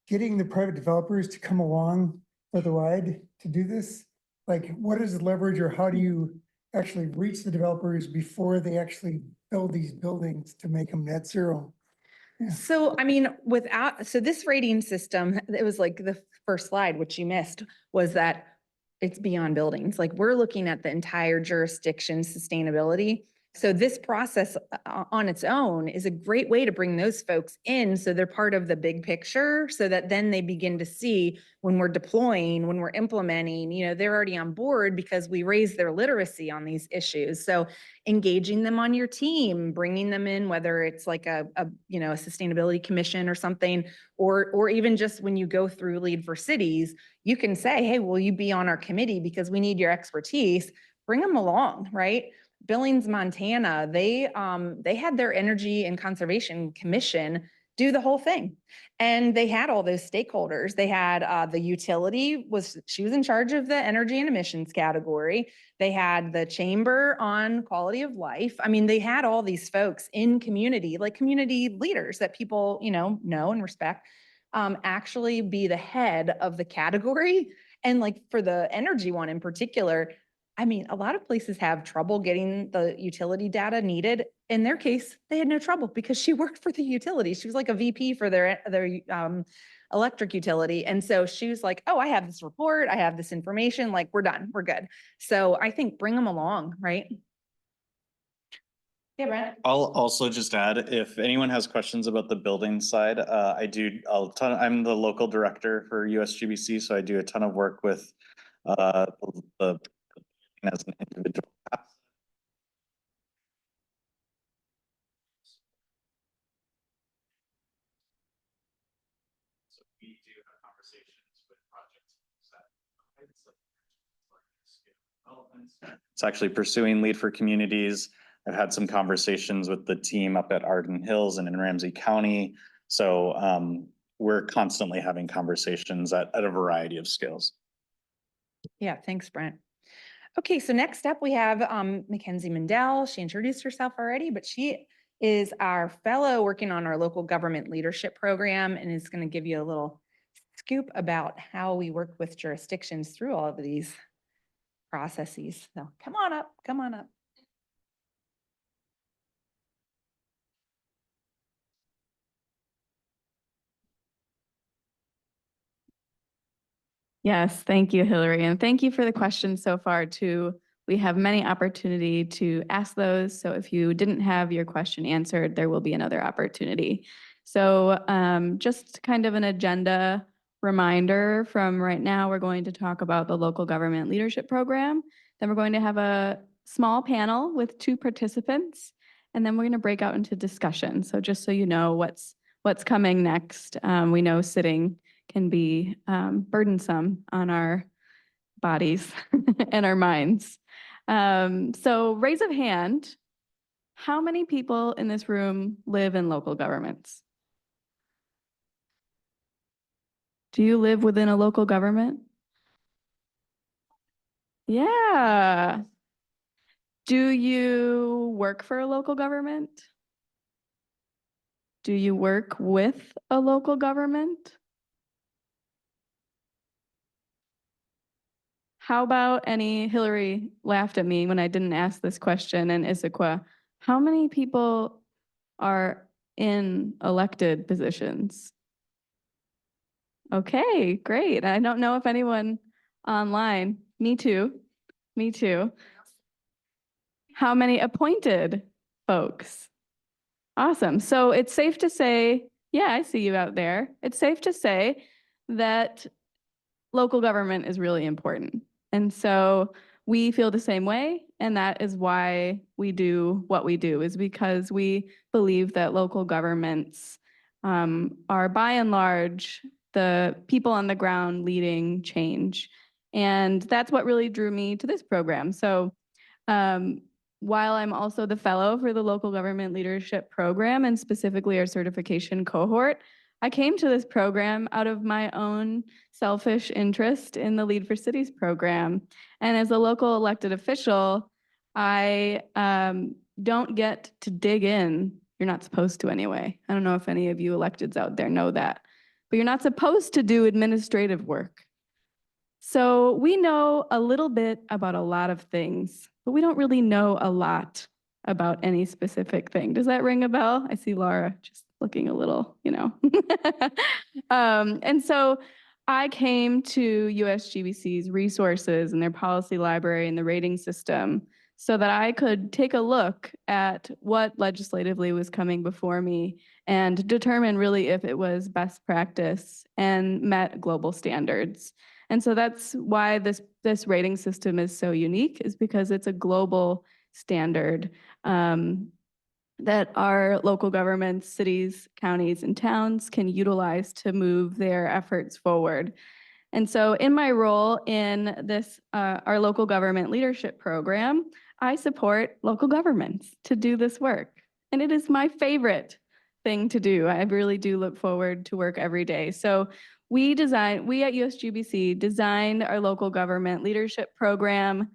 getting the private developers to come along for the ride to do this? Like what is the leverage or how do you actually reach the developers before they actually build these buildings to make them net zero? Yeah. So, I mean, so this rating system, it was like the first slide, which you missed, was that it's beyond buildings. Like we're looking at the entire jurisdiction sustainability. So this process on its own is a great way to bring those folks in so they're part of the big picture so that then they begin to see when we're deploying, when we're implementing, they're already on board because we raise their literacy on these issues. So engaging them on your team, bringing them in, whether it's like a sustainability commission or something, or even just when you go through LEED for Cities, you can say, hey, will you be on our committee because we need your expertise? Bring them along, right? Billings, Montana, they had their Energy and Conservation Commission do the whole thing. And they had all those stakeholders. They had the utility, she was in charge of the energy and emissions category. They had the chamber on quality of life. I mean, they had all these folks in community, like community leaders that people, know and respect, actually be the head of the category. And like for the energy one in particular, I mean, a lot of places have trouble getting the utility data needed. In their case, they had no trouble because she worked for the utility. She was like a VP for their electric utility. And so she was like, oh, I have this report. I have this information. Like, we're done. We're good. So I think bring them along, right? Yeah, Brent. I'll also just add, if anyone has questions about the building side, I'm the local director for USGBC, so I do a ton of work with the as an individual. So we do have conversations with projects that it's actually pursuing LEED for Communities. I've had some conversations with the team up at Arden Hills and in Ramsey County. So we're constantly having conversations at a variety of scales. Yeah, thanks, Brent. Okay, so next up we have Mackenzie Mendel. She introduced herself already, but she is our fellow working on our local government leadership program and is going to give you a little scoop about how we work with jurisdictions through all of these processes. So come on up, come on up. Yes, thank you, Hillary. And thank you for the questions so far too. We have many opportunity to ask those. So if you didn't have your question answered, there will be another opportunity. So just kind of an agenda reminder from right now, we're going to talk about the local government leadership program. Then we're going to have a small panel with 2 participants, and then we're going to break out into discussion. So just so you know what's coming next, we know sitting can be burdensome on our bodies and our minds. So raise of hand, how many people in this room live in local governments? Do you live within a local government? Yeah. Do you work for a local government? Do you work with a local government? How about Hillary laughed at me when I didn't ask this question, and Issaquah, how many people are in elected positions? Okay, great. I don't know if anyone online, me too, me too. How many appointed folks? Awesome. So it's safe to say, yeah, I see you out there. It's safe to say that local government is really important. And so we feel the same way. And that is why we do what we do, is because we believe that local governments are by and large the people on the ground leading change. And that's what really drew me to this program. So while I'm also the fellow for the Local Government Leadership Program and specifically our certification cohort, I came to this program out of my own selfish interest in the Lead for Cities program. And as a local elected official, I don't get to dig in. You're not supposed to anyway. I don't know if any of you electeds out there know that, but you're not supposed to do administrative work. So we know a little bit about a lot of things, but we don't really know a lot about any specific thing. Does that ring a bell? I see Laura just looking a little, and so I came to USGBC's resources and their policy library and the rating system so that I could take a look at what legislatively was coming before me and determine really if it was best practice and met global standards. And so that's why this rating system is so unique, is because it's a global standard that our local governments, cities, counties, and towns can utilize to move their efforts forward. And so in my role in this, our local government leadership program, I support local governments to do this work. And it is my favorite thing to do. I really do look forward to work every day. So we at USGBC designed our local government leadership program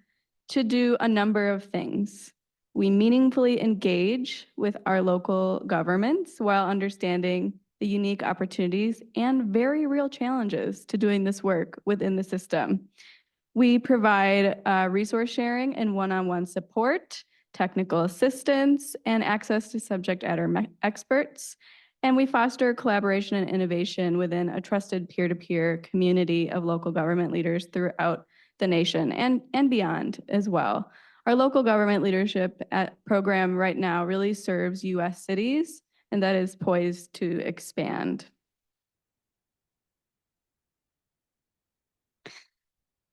to do a number of things. We meaningfully engage with our local governments while understanding the unique opportunities and very real challenges to doing this work within the system. We provide resource sharing and one-on-one support, technical assistance, and access to subject matter experts. And we foster collaboration and innovation within a trusted peer-to-peer community of local government leaders throughout the nation and beyond as well. Our local government leadership program right now really serves US cities, and that is poised to expand.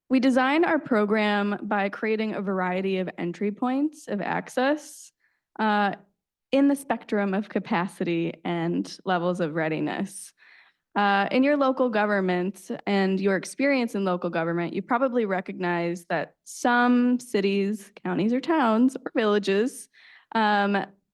We design our program by creating a variety of entry points of access in the spectrum of capacity and levels of readiness. In your local government and your experience in local government, you probably recognize that some cities, counties, or towns, or villages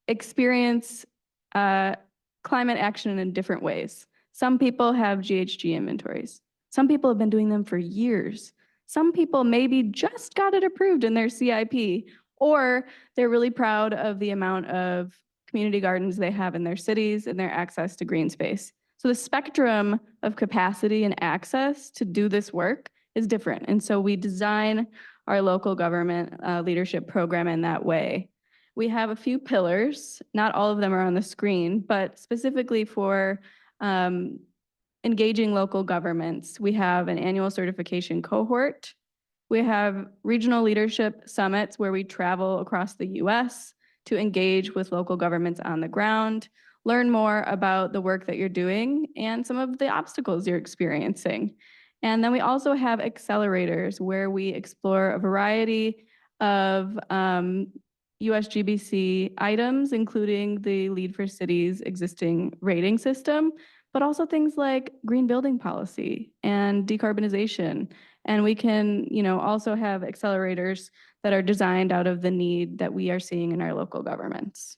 experience climate action in different ways. Some people have GHG inventories. Some people have been doing them for years. Some people maybe just got it approved in their CIP, or they're really proud of the amount of community gardens they have in their cities and their access to green space. So the spectrum of capacity and access to do this work is different. And so we design our local government leadership program in that way. We have a few pillars, not all of them are on the screen, but specifically for engaging local governments. We have an annual certification cohort. We have regional leadership summits where we travel across the US to engage with local governments on the ground, learn more about the work that you're doing and some of the obstacles you're experiencing. And then we also have accelerators where we explore a variety of USGBC items, including the Lead for Cities existing rating system, but also things like green building policy and decarbonization. And we can, also have accelerators that are designed out of the need that we are seeing in our local governments.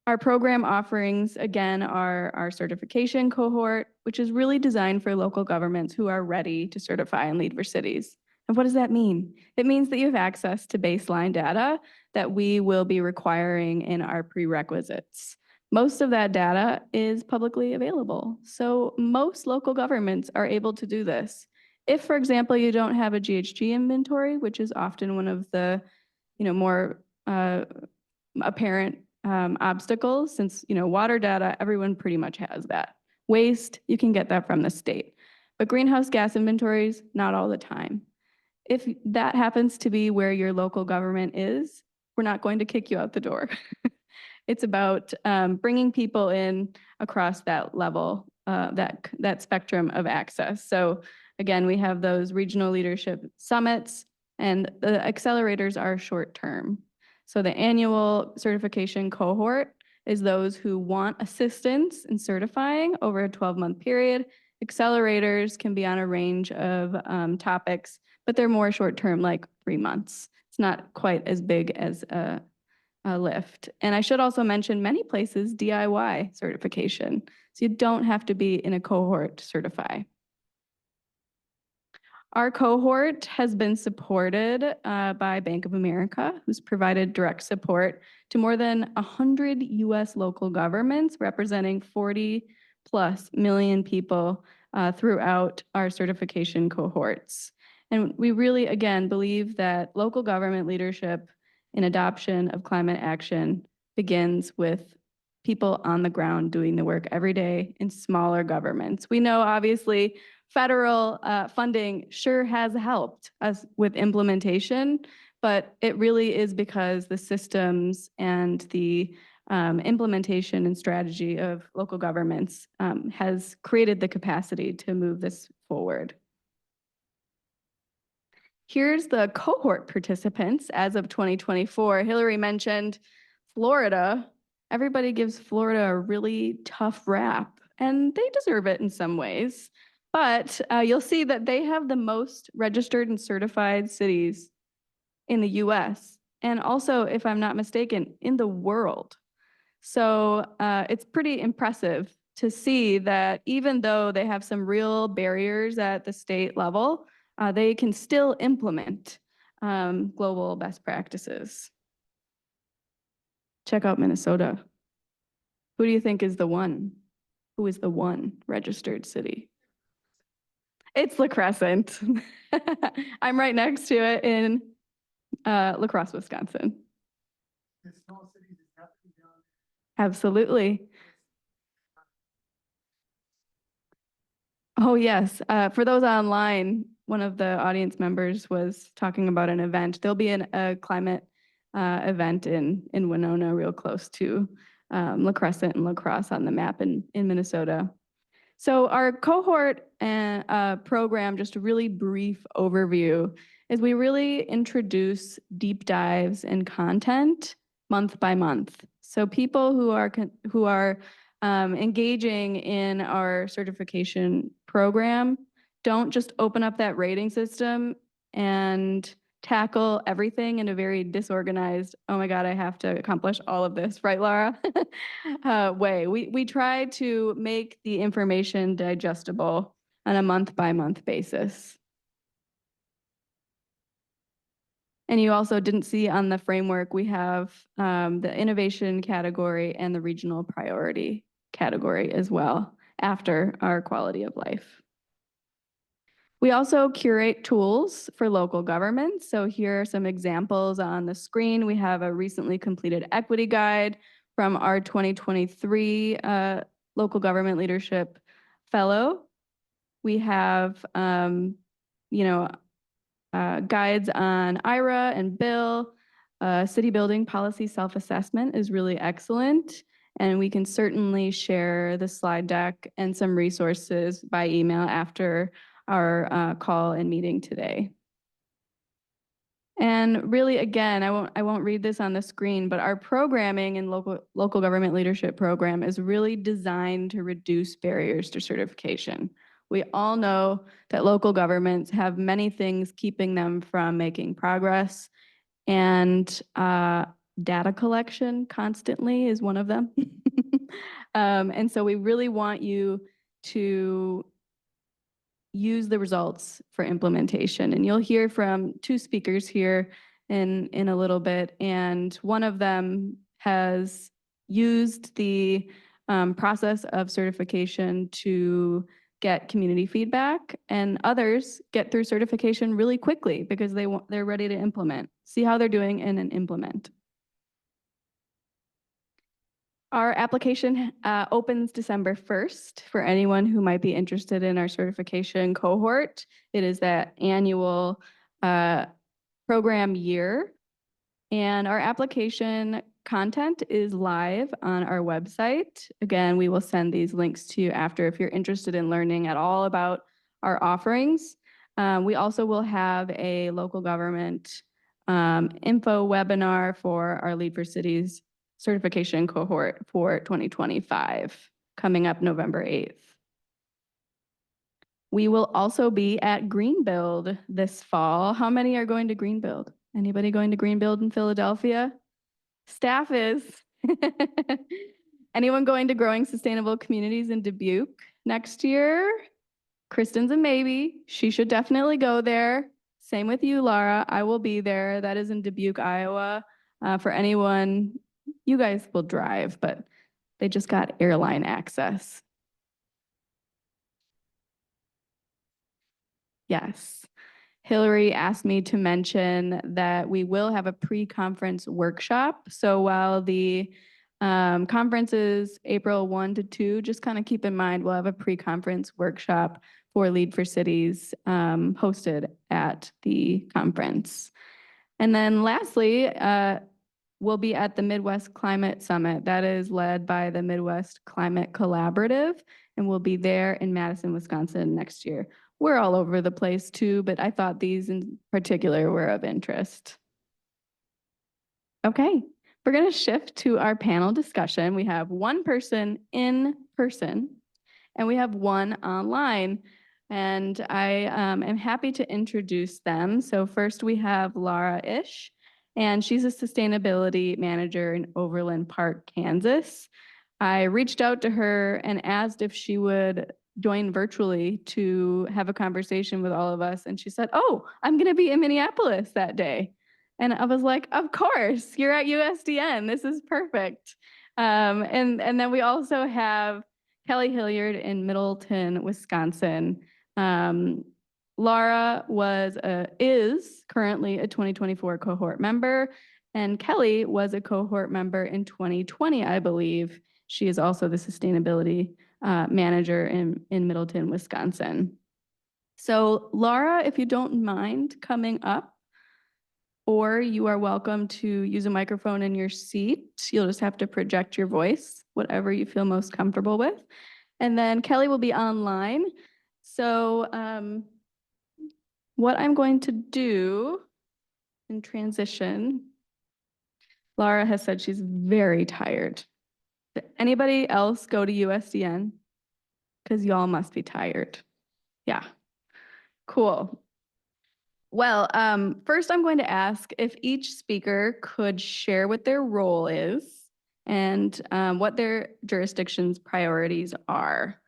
Our program offerings, again, are our certification cohort, which is really designed for local governments who are ready to certify and lead for cities. And what does that mean? It means that you have access to baseline data that we will be requiring in our prerequisites. Most of that data is publicly available. So most local governments are able to do this. If, for example, you don't have a GHG inventory, which is often one of the, more apparent obstacles, since, water data, everyone pretty much has that. Waste, you can get that from the state. But greenhouse gas inventories, not all the time. If that happens to be where your local government is, we're not going to kick you out the door. It's about bringing people in across that level, that spectrum of access. So again, we have those regional leadership summits, and the accelerators are short term. So the annual certification cohort is those who want assistance in certifying over a 12-month period. Accelerators can be on a range of topics, but they're more short term, like 3 months. It's not quite as big as a lift. And I should also mention many places DIY certification. So you don't have to be in a cohort to certify. Our cohort has been supported by Bank of America, who's provided direct support to more than 100 US local governments, representing 40+ million people throughout our certification cohorts. And we really, again, believe that local government leadership in adoption of climate action begins with people on the ground doing the work every day in smaller governments. We know, obviously, federal funding sure has helped us with implementation, but it really is because the systems and the implementation and strategy of local governments has created the capacity to move this forward. Here's the cohort participants as of 2024. Hillary mentioned Florida. Everybody gives Florida a really tough rap, and they deserve it in some ways. But you'll see that they have the most registered and certified cities in the US, and also, if I'm not mistaken, in the world. So it's pretty impressive to see that even though they have some real barriers at the state level, they can still implement global best practices. Check out Minnesota. Who do you think is the one? Who is the one registered city? It's La Crescent. I'm right next to it in La Crosse, Wisconsin. Absolutely. Oh, yes. For those online, one of the audience members was talking about an event. There'll be a climate event in Winona, real close to La Crescent and La Crosse on the map in Minnesota. So our cohort program, just a really brief overview, is we really introduce deep dives and content month by month. So people who are engaging in our certification program don't just open up that rating system and tackle everything in a very disorganized, oh my God, I have to accomplish all of this, right, Laura? Way. We try to make the information digestible on a month-by-month basis. And you also didn't see on the framework, we have the innovation category and the regional priority category as well after our quality of life. We also curate tools for local governments. So here are some examples on the screen. We have a recently completed equity guide from our 2023 local government leadership fellow. We have, guides on IRA and bill. City building policy self-assessment is really excellent. And we can certainly share the slide deck and some resources by email after our call and meeting today. And really, again, I won't read this on the screen, but our programming and local government leadership program is really designed to reduce barriers to certification. We all know that local governments have many things keeping them from making progress, and data collection constantly is one of them. And so we really want you to use the results for implementation. And you'll hear from two speakers here in a little bit. And one of them has used the process of certification to get community feedback, and others get through certification really quickly because they're ready to implement. See how they're doing and then implement. Our application opens December 1st for anyone who might be interested in our certification cohort. It is that annual program year. And our application content is live on our website. Again, we will send these links to you after if you're interested in learning at all about our offerings. We also will have a local government info webinar for our Lead for Cities certification cohort for 2025 coming up November 8th. We will also be at Greenbuild this fall. How many are going to Greenbuild? Anybody going to Greenbuild in Philadelphia? Staff is. Anyone going to Growing Sustainable Communities in Dubuque next year? Kristen's a maybe. She should definitely go there. Same with you, Laura. I will be there. That is in Dubuque, Iowa. For anyone, you guys will drive, but they just got airline access. Yes. Hillary asked me to mention that we will have a pre-conference workshop. So while the conference is April 1 to 2, just kind of keep in mind, we'll have a pre-conference workshop for Lead for Cities hosted at the conference. And then lastly, we'll be at the Midwest Climate Summit. That is led by the Midwest Climate Collaborative, and we'll be there in Madison, Wisconsin next year. We're all over the place too, but I thought these in particular were of interest. Okay, we're going to shift to our panel discussion. We have one person in person and we have one online. And I am happy to introduce them. So first we have Laura Ish, and she's a sustainability manager in Overland Park, Kansas. I reached out to her and asked if she would join virtually to have a conversation with all of us. And she said, "Oh, I'm going to be in Minneapolis that day." And I was like, "Of course, you're at USDN. This is perfect." And then we also have Kelly Hilliard in Middleton, Wisconsin. Laura is currently a 2024 cohort member, and Kelly was a cohort member in 2020, I believe. She is also the sustainability manager in Middleton, Wisconsin. So Laura, if you don't mind coming up, or you are welcome to use a microphone in your seat. You'll just have to project your voice, whatever you feel most comfortable with. And then Kelly will be online. So what I'm going to do in transition, Laura has said she's very tired. Did anybody else go to USDN? Because y'all must be tired. Yeah, cool. Well, first I'm going to ask if each speaker could share what their role is and what their jurisdiction's priorities are.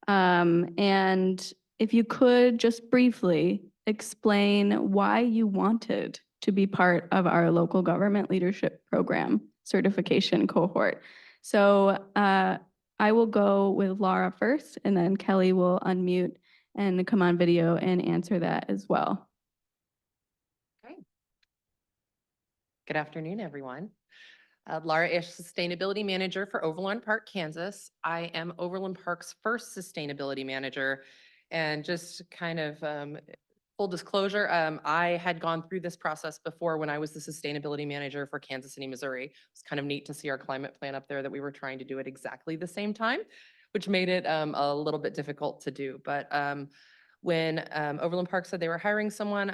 And if you could just briefly explain why you wanted to be part of our local government leadership program certification cohort. So I will go with Laura first, and then Kelly will unmute and come on video and answer that as well. Okay. Good afternoon, everyone. Laura Ish, Sustainability Manager for Overland Park, Kansas. I am Overland Park's first sustainability manager. And just kind of full disclosure, I had gone through this process before when I was the sustainability manager for Kansas City, Missouri. It's kind of neat to see our climate plan up there that we were trying to do at exactly the same time, which made it a little bit difficult to do. But when Overland Park said they were hiring someone,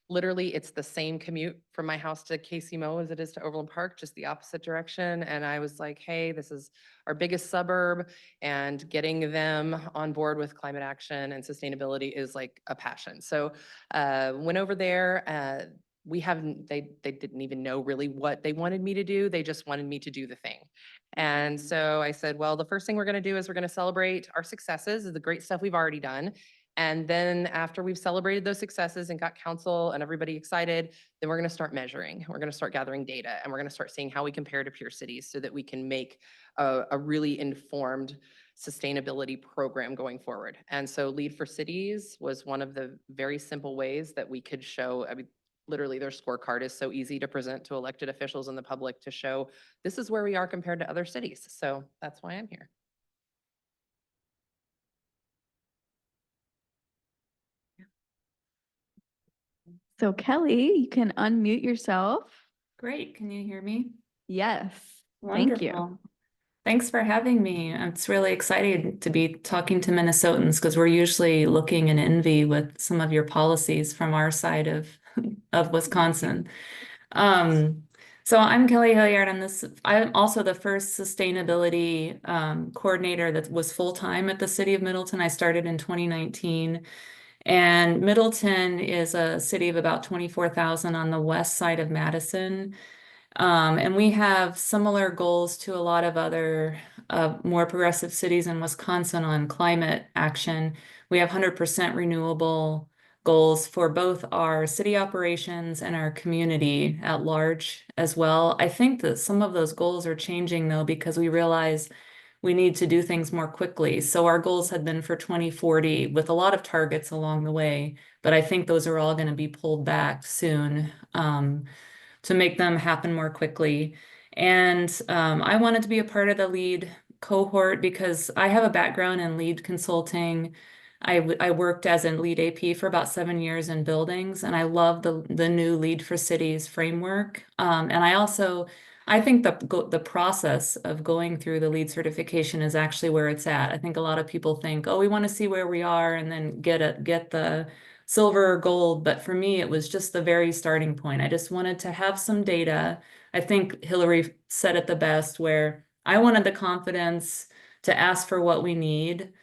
literally, it's the same commute from my house to KCMO as it is to Overland Park, just the opposite direction. And I was like, hey, this is our biggest suburb, and getting them on board with climate action and sustainability is like a passion. So went over there. They didn't even know really what they wanted me to do. They just wanted me to do the thing. And so I said, well, the first thing we're going to do is we're going to celebrate our successes, the great stuff we've already done. And then after we've celebrated those successes and got council and everybody excited, then we're going to start measuring. We're going to start gathering data, and we're going to start seeing how we compare to peer cities so that we can make a really informed sustainability program going forward. And so Lead for Cities was one of the very simple ways that we could show, I mean, literally their scorecard is so easy to present to elected officials and the public to show this is where we are compared to other cities. So that's why I'm here. So Kelly, you can unmute yourself. Great. Can you hear me? Yes. Thank you. Wonderful. Thanks for having me. It's really exciting to be talking to Minnesotans because we're usually looking in envy with some of your policies from our side of Wisconsin. So I'm Kelly Hilliard. I'm also the first sustainability coordinator that was full-time at the city of Middleton. I started in 2019. And Middleton is a city of about 24,000 on the west side of Madison. And we have similar goals to a lot of other more progressive cities in Wisconsin on climate action. We have 100% renewable goals for both our city operations and our community at large as well. I think that some of those goals are changing though, because we realize we need to do things more quickly. So our goals had been for 2040 with a lot of targets along the way, but I think those are all going to be pulled back soon to make them happen more quickly. And I wanted to be a part of the LEED cohort because I have a background in LEED consulting. I worked as a LEED AP for about 7 years in buildings, and I love the new LEED for Cities framework. And I think the process of going through the LEED certification is actually where it's at. I think a lot of people think, oh, we want to see where we are and then get the silver or gold. But for me, it was just the very starting point. I just wanted to have some data. I think Hillary said it the best, where I wanted the confidence to ask for what we need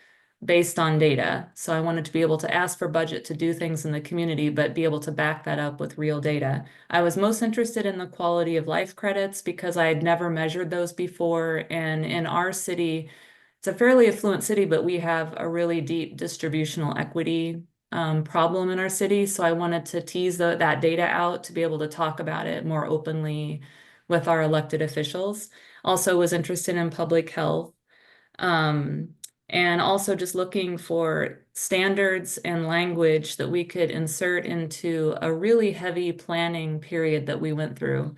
based on data. So I wanted to be able to ask for budget to do things in the community, but be able to back that up with real data. I was most interested in the quality of life credits because I had never measured those before. And in our city, it's a fairly affluent city, but we have a really deep distributional equity problem in our city. So I wanted to tease that data out to be able to talk about it more openly with our elected officials. Also was interested in public health. And also just looking for standards and language that we could insert into a really heavy planning period that we went through.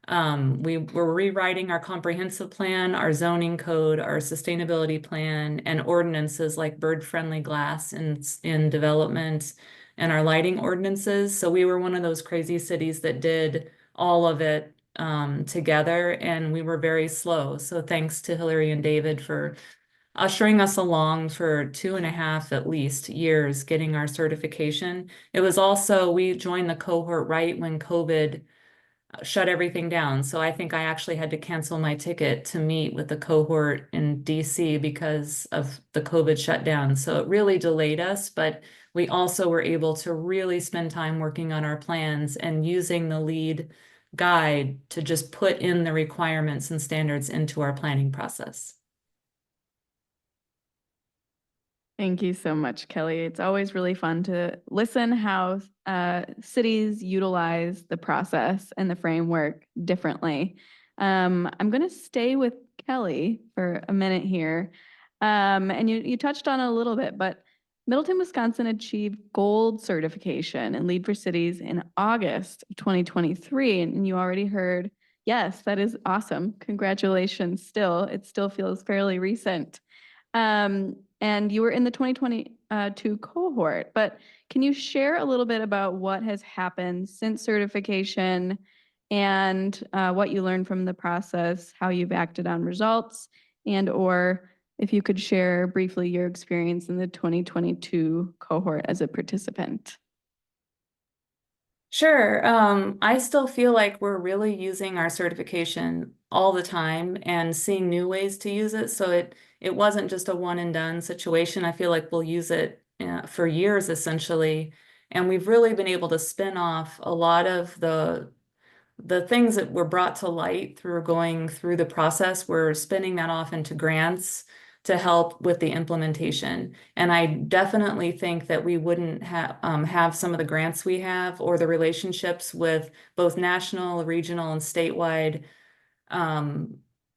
We were rewriting our comprehensive plan, our zoning code, our sustainability plan, and ordinances like bird-friendly glass in development and our lighting ordinances. So we were one of those crazy cities that did all of it together, and we were very slow. So thanks to Hillary and David for ushering us along for 2.5 at least years getting our certification. It was also, we joined the cohort right when COVID shut everything down. So I think I actually had to cancel my ticket to meet with the cohort in DC because of the COVID shutdown. So it really delayed us, but we also were able to really spend time working on our plans and using the LEED guide to just put in the requirements and standards into our planning process. Thank you so much, Kelly. It's always really fun to listen how cities utilize the process and the framework differently. I'm going to stay with Kelly for a minute here. And you touched on it a little bit, but Middleton, Wisconsin achieved gold certification in LEED for Cities in August of 2023. And you already heard, yes, that is awesome. Congratulations still. It still feels fairly recent. And you were in the 2022 cohort, but can you share a little bit about what has happened since certification and what you learned from the process, how you've acted on results, and or if you could share briefly your experience in the 2022 cohort as a participant? Sure. I still feel like we're really using our certification all the time and seeing new ways to use it. So it wasn't just a one and done situation. I feel like we'll use it for years essentially. And we've really been able to spin off a lot of the things that were brought to light through going through the process. We're spinning that off into grants to help with the implementation. And I definitely think that we wouldn't have some of the grants we have or the relationships with both national, regional, and statewide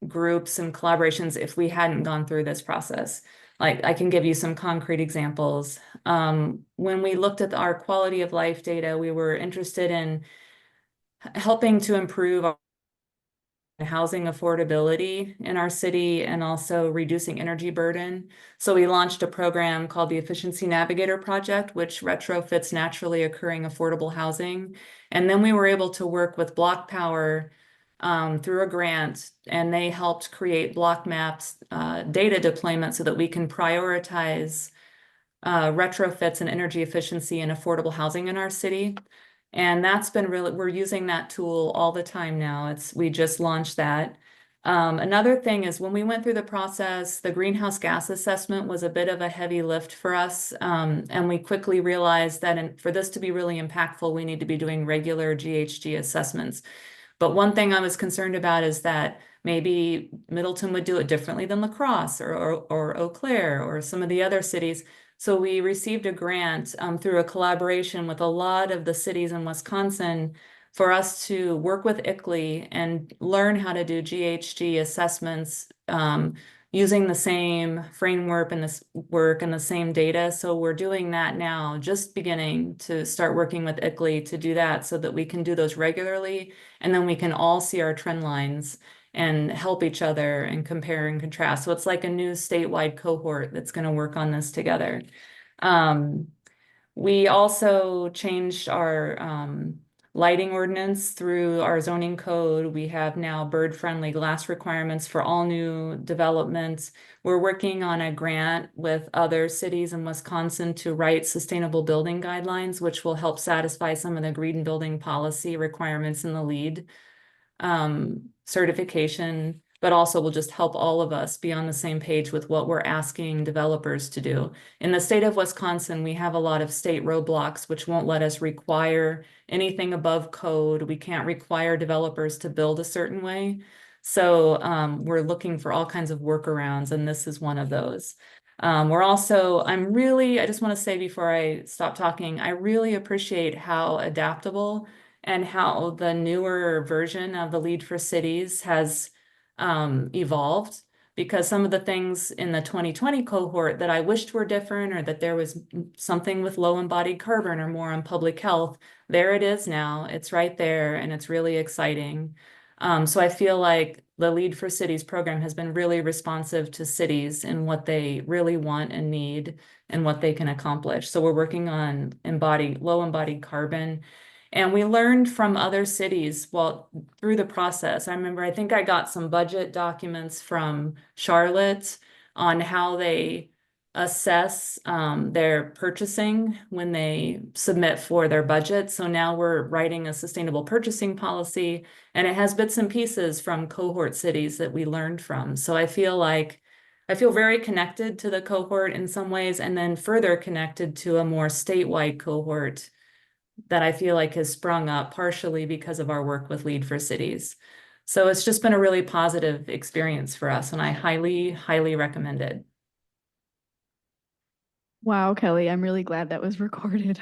groups and collaborations if we hadn't gone through this process. Like, I can give you some concrete examples. When we looked at our quality of life data, we were interested in helping to improve housing affordability in our city and also reducing energy burden. So we launched a program called the Efficiency Navigator Project, which retrofits naturally occurring affordable housing. And then we were able to work with Block Power through a grant, and they helped create block maps, data deployment so that we can prioritize retrofits and energy efficiency and affordable housing in our city. And that's been really, we're using that tool all the time now. We just launched that. Another thing is when we went through the process, the greenhouse gas assessment was a bit of a heavy lift for us. And we quickly realized that for this to be really impactful, we need to be doing regular GHG assessments. But one thing I was concerned about is that maybe Middleton would do it differently than La Crosse or Eau Claire or some of the other cities. So we received a grant through a collaboration with a lot of the cities in Wisconsin for us to work with ICLEI and learn how to do GHG assessments using the same framework and the same data. So we're doing that now, just beginning to start working with ICLEI to do that so that we can do those regularly. And then we can all see our trend lines and help each other and compare and contrast. So it's like a new statewide cohort that's going to work on this together. We also changed our lighting ordinance through our zoning code. We have now bird-friendly glass requirements for all new developments. We're working on a grant with other cities in Wisconsin to write sustainable building guidelines, which will help satisfy some of the green building policy requirements in the LEED certification, but also will just help all of us be on the same page with what we're asking developers to do. In the state of Wisconsin, we have a lot of state roadblocks which won't let us require anything above code. We can't require developers to build a certain way. So we're looking for all kinds of workarounds, and this is one of those. I just want to say before I stop talking, I really appreciate how adaptable and how the newer version of the LEED for Cities has evolved, because some of the things in the 2020 cohort that I wished were different, or that there was something with low embodied carbon or more on public health, there it is now. It's right there, and it's really exciting. So I feel like the LEED for Cities program has been really responsive to cities and what they really want and need and what they can accomplish. So we're working on low embodied carbon. And we learned from other cities through the process. I think I got some budget documents from Charlotte on how they assess their purchasing when they submit for their budget. So now we're writing a sustainable purchasing policy, and it has bits and pieces from cohort cities that we learned from. So I feel very connected to the cohort in some ways, and then further connected to a more statewide cohort that I feel like has sprung up partially because of our work with LEED for Cities. So it's just been a really positive experience for us, and I highly, highly recommend it. Wow, Kelly, I'm really glad that was recorded.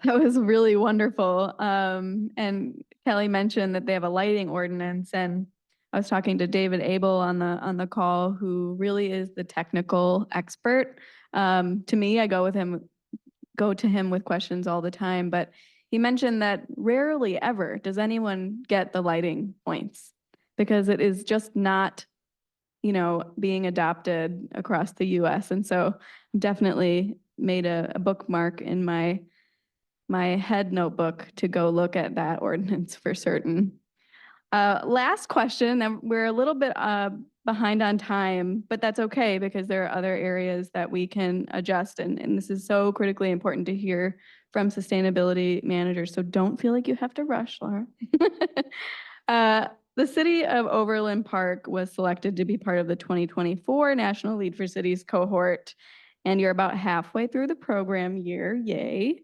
That was really wonderful. And Kelly mentioned that they have a lighting ordinance, and I was talking to David Abel on the call, who really is the technical expert. To me, I go to him with questions all the time, but he mentioned that rarely ever does anyone get the lighting points, because it is just not, being adopted across the US. And so definitely made a bookmark in my head notebook to go look at that ordinance for certain. Last question, and we're a little bit behind on time, but that's okay, because there are other areas that we can adjust. And this is so critically important to hear from sustainability managers. So don't feel like you have to rush, Laura. The city of Overland Park was selected to be part of the 2024 National LEED for Cities cohort, and you're about halfway through the program year. Yay.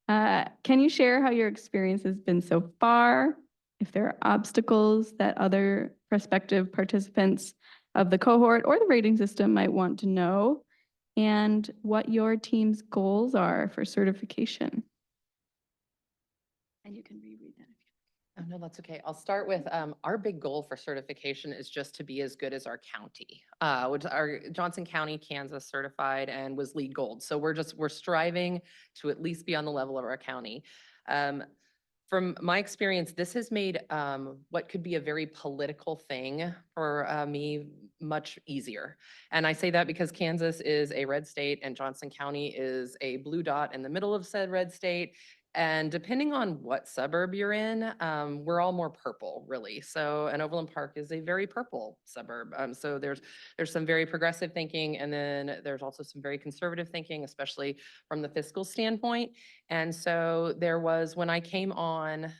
Can you share how your experience has been so far? If there are obstacles that other prospective participants of the cohort or the rating system might want to know, and what your team's goals are for certification. And you can reread that. Oh, no, that's okay. I'll start with, our big goal for certification is just to be as good as our county, which our Johnson County, Kansas certified and was LEED Gold. So we're striving to at least be on the level of our county. From my experience, this has made what could be a very political thing for me much easier. And I say that because Kansas is a red state and Johnson County is a blue dot in the middle of said red state. And depending on what suburb you're in, we're all more purple, really. So, and Overland Park is a very purple suburb. So there's some very progressive thinking, and then there's also some very conservative thinking, especially from the fiscal standpoint. And so there was, when I came on,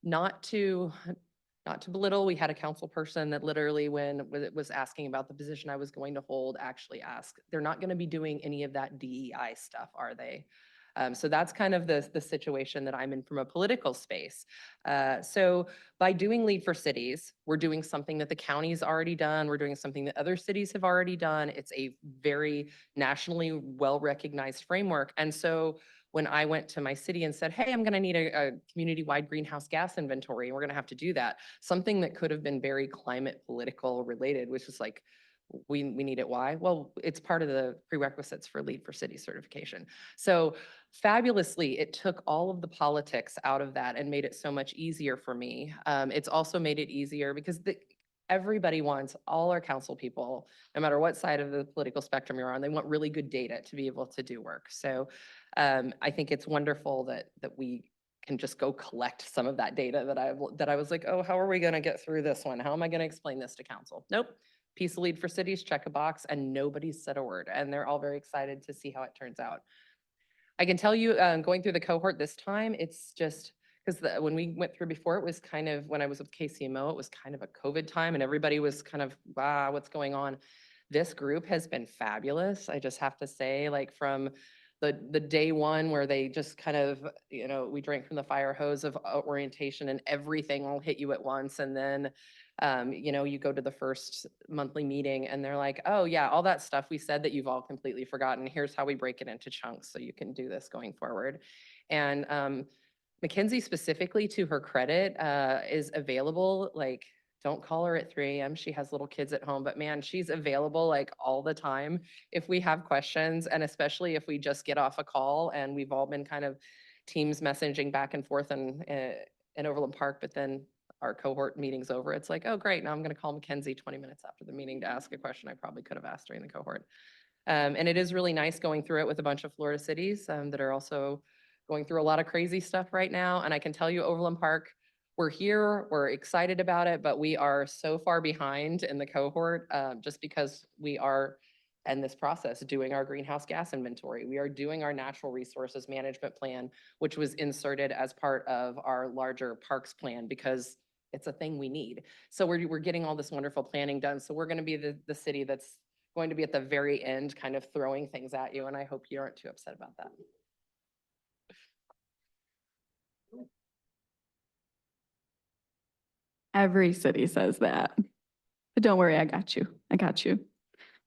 not to belittle, we had a council person that literally, when it was asking about the position I was going to hold, actually asked, they're not going to be doing any of that DEI stuff, are they? So that's kind of the situation that I'm in from a political space. So by doing LEED for Cities, we're doing something that the county's already done. We're doing something that other cities have already done. It's a very nationally well-recognized framework. And so when I went to my city and said, hey, I'm going to need a community-wide greenhouse gas inventory, and we're going to have to do that, something that could have been very climate political related, which is like, we need it. Why? Well, it's part of the prerequisites for LEED for City certification. So fabulously, it took all of the politics out of that and made it so much easier for me. It's also made it easier because everybody wants, all our council people, no matter what side of the political spectrum you're on, they want really good data to be able to do work. So I think it's wonderful that we can just go collect some of that data that I was like, oh, how are we going to get through this one? How am I going to explain this to council? Nope. Piece of LEED for Cities, check a box, and nobody's said a word. And they're all very excited to see how it turns out. I can tell you, going through the cohort this time, it's just, because when we went through before, it was kind of, when I was with KCMO, it was kind of a COVID time and everybody was kind of, wow, what's going on? This group has been fabulous. I just have to say, like from the day one where they just kind of, we drank from the fire hose of orientation and everything will hit you at once. And then, you go to the first monthly meeting and they're like, oh yeah, all that stuff we said that you've all completely forgotten. Here's how we break it into chunks so you can do this going forward. And Mackenzie specifically, to her credit, is available. Like, don't call her at 3 a.m. She has little kids at home, but man, she's available like all the time if we have questions, and especially if we just get off a call and we've all been kind of Teams messaging back and forth in Overland Park, but then our cohort meeting's over. It's like, oh, great. Now I'm going to call Mackenzie 20 minutes after the meeting to ask a question I probably could have asked during the cohort. And it is really nice going through it with a bunch of Florida cities that are also going through a lot of crazy stuff right now. And I can tell you, Overland Park, we're here, we're excited about it, but we are so far behind in the cohort just because we are in this process doing our greenhouse gas inventory. We are doing our natural resources management plan, which was inserted as part of our larger parks plan because it's a thing we need. So we're getting all this wonderful planning done. So we're going to be the city that's going to be at the very end kind of throwing things at you. And I hope you aren't too upset about that. Every city says that. But don't worry, I got you. I got you.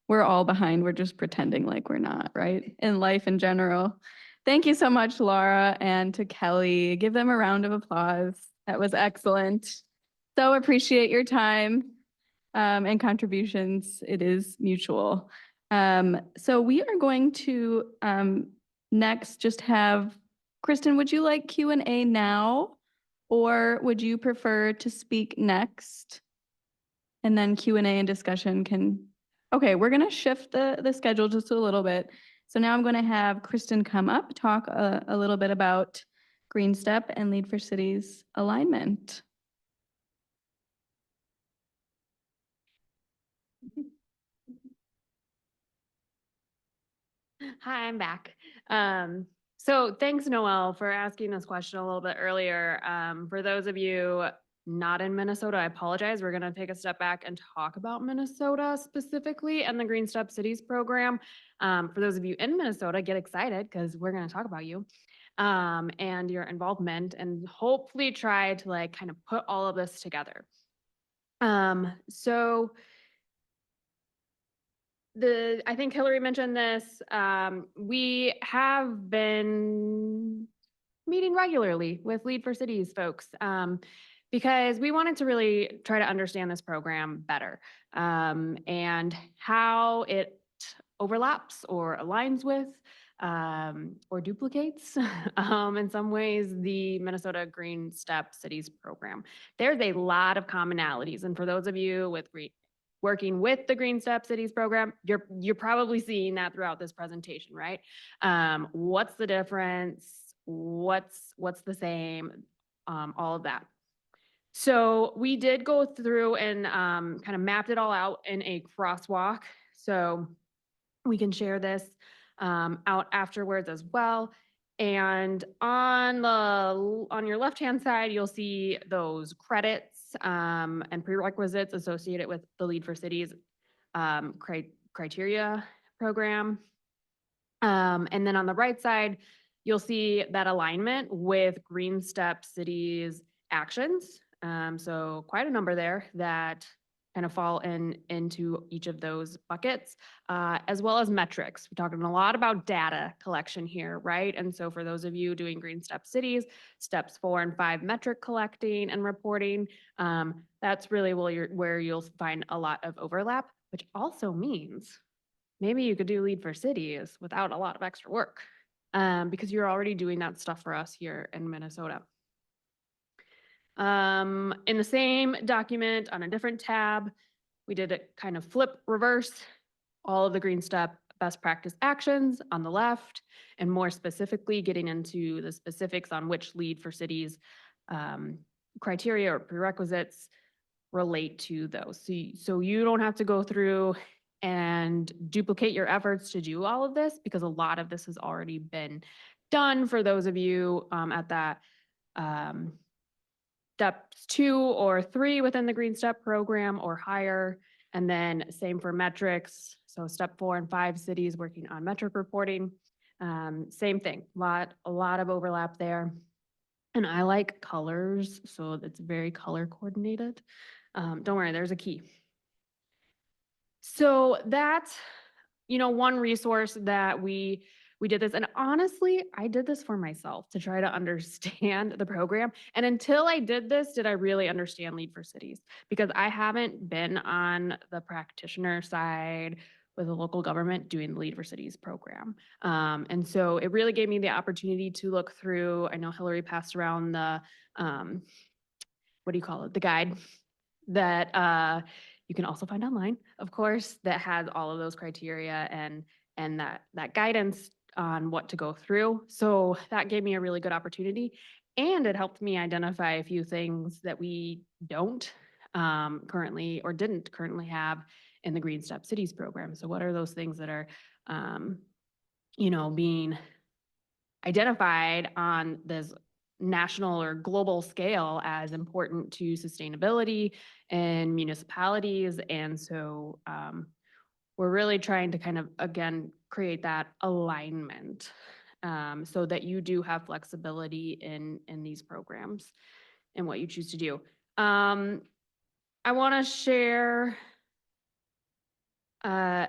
We're all behind. We're just pretending like we're not, right? In life in general. Thank you so much, Laura, and to Kelly. Give them a round of applause. That was excellent. So appreciate your time and contributions. It is mutual. So we are going to next just have, Kristen, would you like Q&A now? Or would you prefer to speak next? And then Q&A and discussion can, okay, we're gonna shift the schedule just a little bit. So now I'm gonna have Kristen come up, talk a little bit about GreenStep and LEED for Cities alignment. Hi, I'm back. So thanks, Noelle, for asking this question a little bit earlier. For those of you not in Minnesota, I apologize. We're going to take a step back and talk about Minnesota specifically and the GreenStep Cities program. For those of you in Minnesota, get excited because we're going to talk about you and your involvement and hopefully try to like kind of put all of this together. So I think Hillary mentioned this, we have been meeting regularly with Lead for Cities folks, because we wanted to really try to understand this program better, and how it overlaps or aligns with, or duplicates, in some ways, the Minnesota Green Step Cities program. There's a lot of commonalities, and for those of you working with the Green Step Cities program, you're probably seeing that throughout this presentation, right? What's the difference? What's the same? All of that. So we did go through and kind of mapped it all out in a crosswalk. So we can share this out afterwards as well. And on your left-hand side, you'll see those credits and prerequisites associated with the Lead for Cities criteria program. And then on the right side, you'll see that alignment with Green Step Cities actions. So quite a number there that kind of fall into each of those buckets, as well as metrics. We're talking a lot about data collection here, right? And so for those of you doing Green Step Cities, steps 4 and 5 metric collecting and reporting, that's really where you'll find a lot of overlap, which also means maybe you could do Lead for Cities without a lot of extra work, because you're already doing that stuff for us here in Minnesota. In the same document on a different tab, we did a kind of flip reverse, all of the Green Step best practice actions on the left, and more specifically getting into the specifics on which Lead for Cities criteria or prerequisites relate to those. So you don't have to go through and duplicate your efforts to do all of this, because a lot of this has already been done for those of you at that steps 2 or 3 within the Green Step program or higher. And then same for metrics. So step 4 and 5 cities working on metric reporting. Same thing, a lot of overlap there. And I like colors, so it's very color coordinated. Don't worry, there's a key. So that's, one resource that we did this. And honestly, I did this for myself to try to understand the program. And until I did this, did I really understand Lead for Cities? Because I haven't been on the practitioner side with a local government doing the Lead for Cities program. And so it really gave me the opportunity to look through, I know Hillary passed around the, what do you call it? The guide that you can also find online, of course, that has all of those criteria and that guidance on what to go through. So that gave me a really good opportunity, and it helped me identify a few things that we don't currently or didn't currently have in the Green Step Cities program. So what are those things that are being identified on this national or global scale as important to sustainability in municipalities? And so we're really trying to kind of, again, create that alignment so that you do have flexibility in these programs and what you choose to do. I want to share a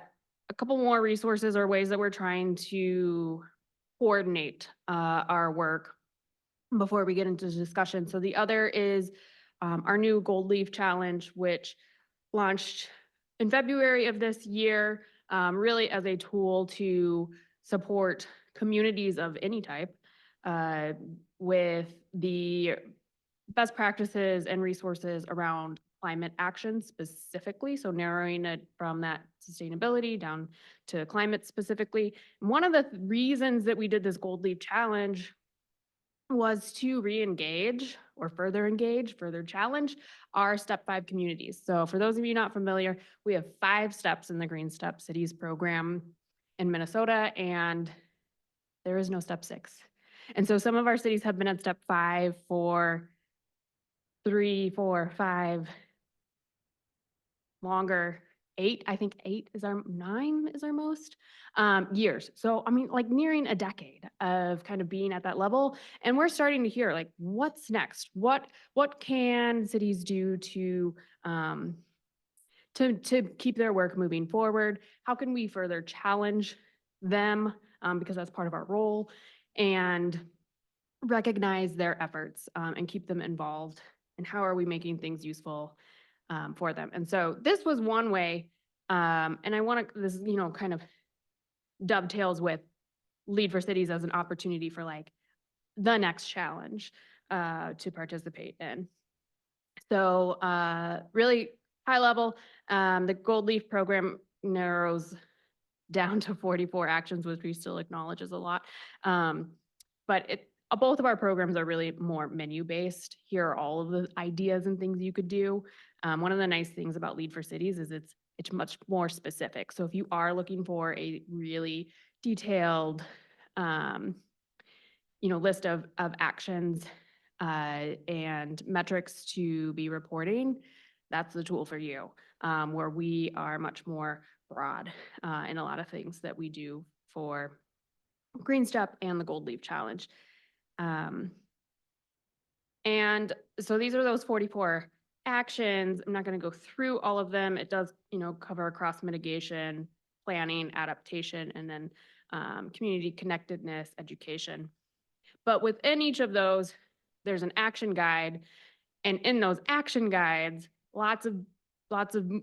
couple more resources or ways that we're trying to coordinate our work before we get into discussion. So the other is our new Gold Leaf Challenge, which launched in February of this year, really as a tool to support communities of any type with the best practices and resources around climate action specifically. So narrowing it from that sustainability down to climate specifically. And one of the reasons that we did this Gold Leaf Challenge was to re-engage or further challenge our Step 5 communities. So for those of you not familiar, we have 5 steps in the Green Step Cities program in Minnesota, and there is no Step 6. And so some of our cities have been at Step 5 for 3, 4, 5, longer, 8, I think 9 is our most years. So, I mean, like nearing a decade of kind of being at that level. And we're starting to hear like, what's next? What can cities do to to keep their work moving forward. How can we further challenge them, because that's part of our role, and recognize their efforts, and keep them involved? And how are we making things useful for them? And so this was one way, and I want to, this, kind of dovetails with Lead for Cities as an opportunity for like the next challenge to participate in. So really high level, the Gold Leaf program narrows down to 44 actions, which we still acknowledge is a lot. But both of our programs are really more menu-based. Here are all of the ideas and things you could do. One of the nice things about Lead for Cities is it's much more specific. So if you are looking for a really detailed list of actions and metrics to be reporting, that's the tool for you. Where we are much more broad in a lot of things that we do for GreenStep and the Gold Leaf Challenge. And so these are those 44 actions. I'm not going to go through all of them. It does, cover across mitigation, planning, adaptation, and then community connectedness, education. But within each of those, there's an action guide. And in those action guides, lots of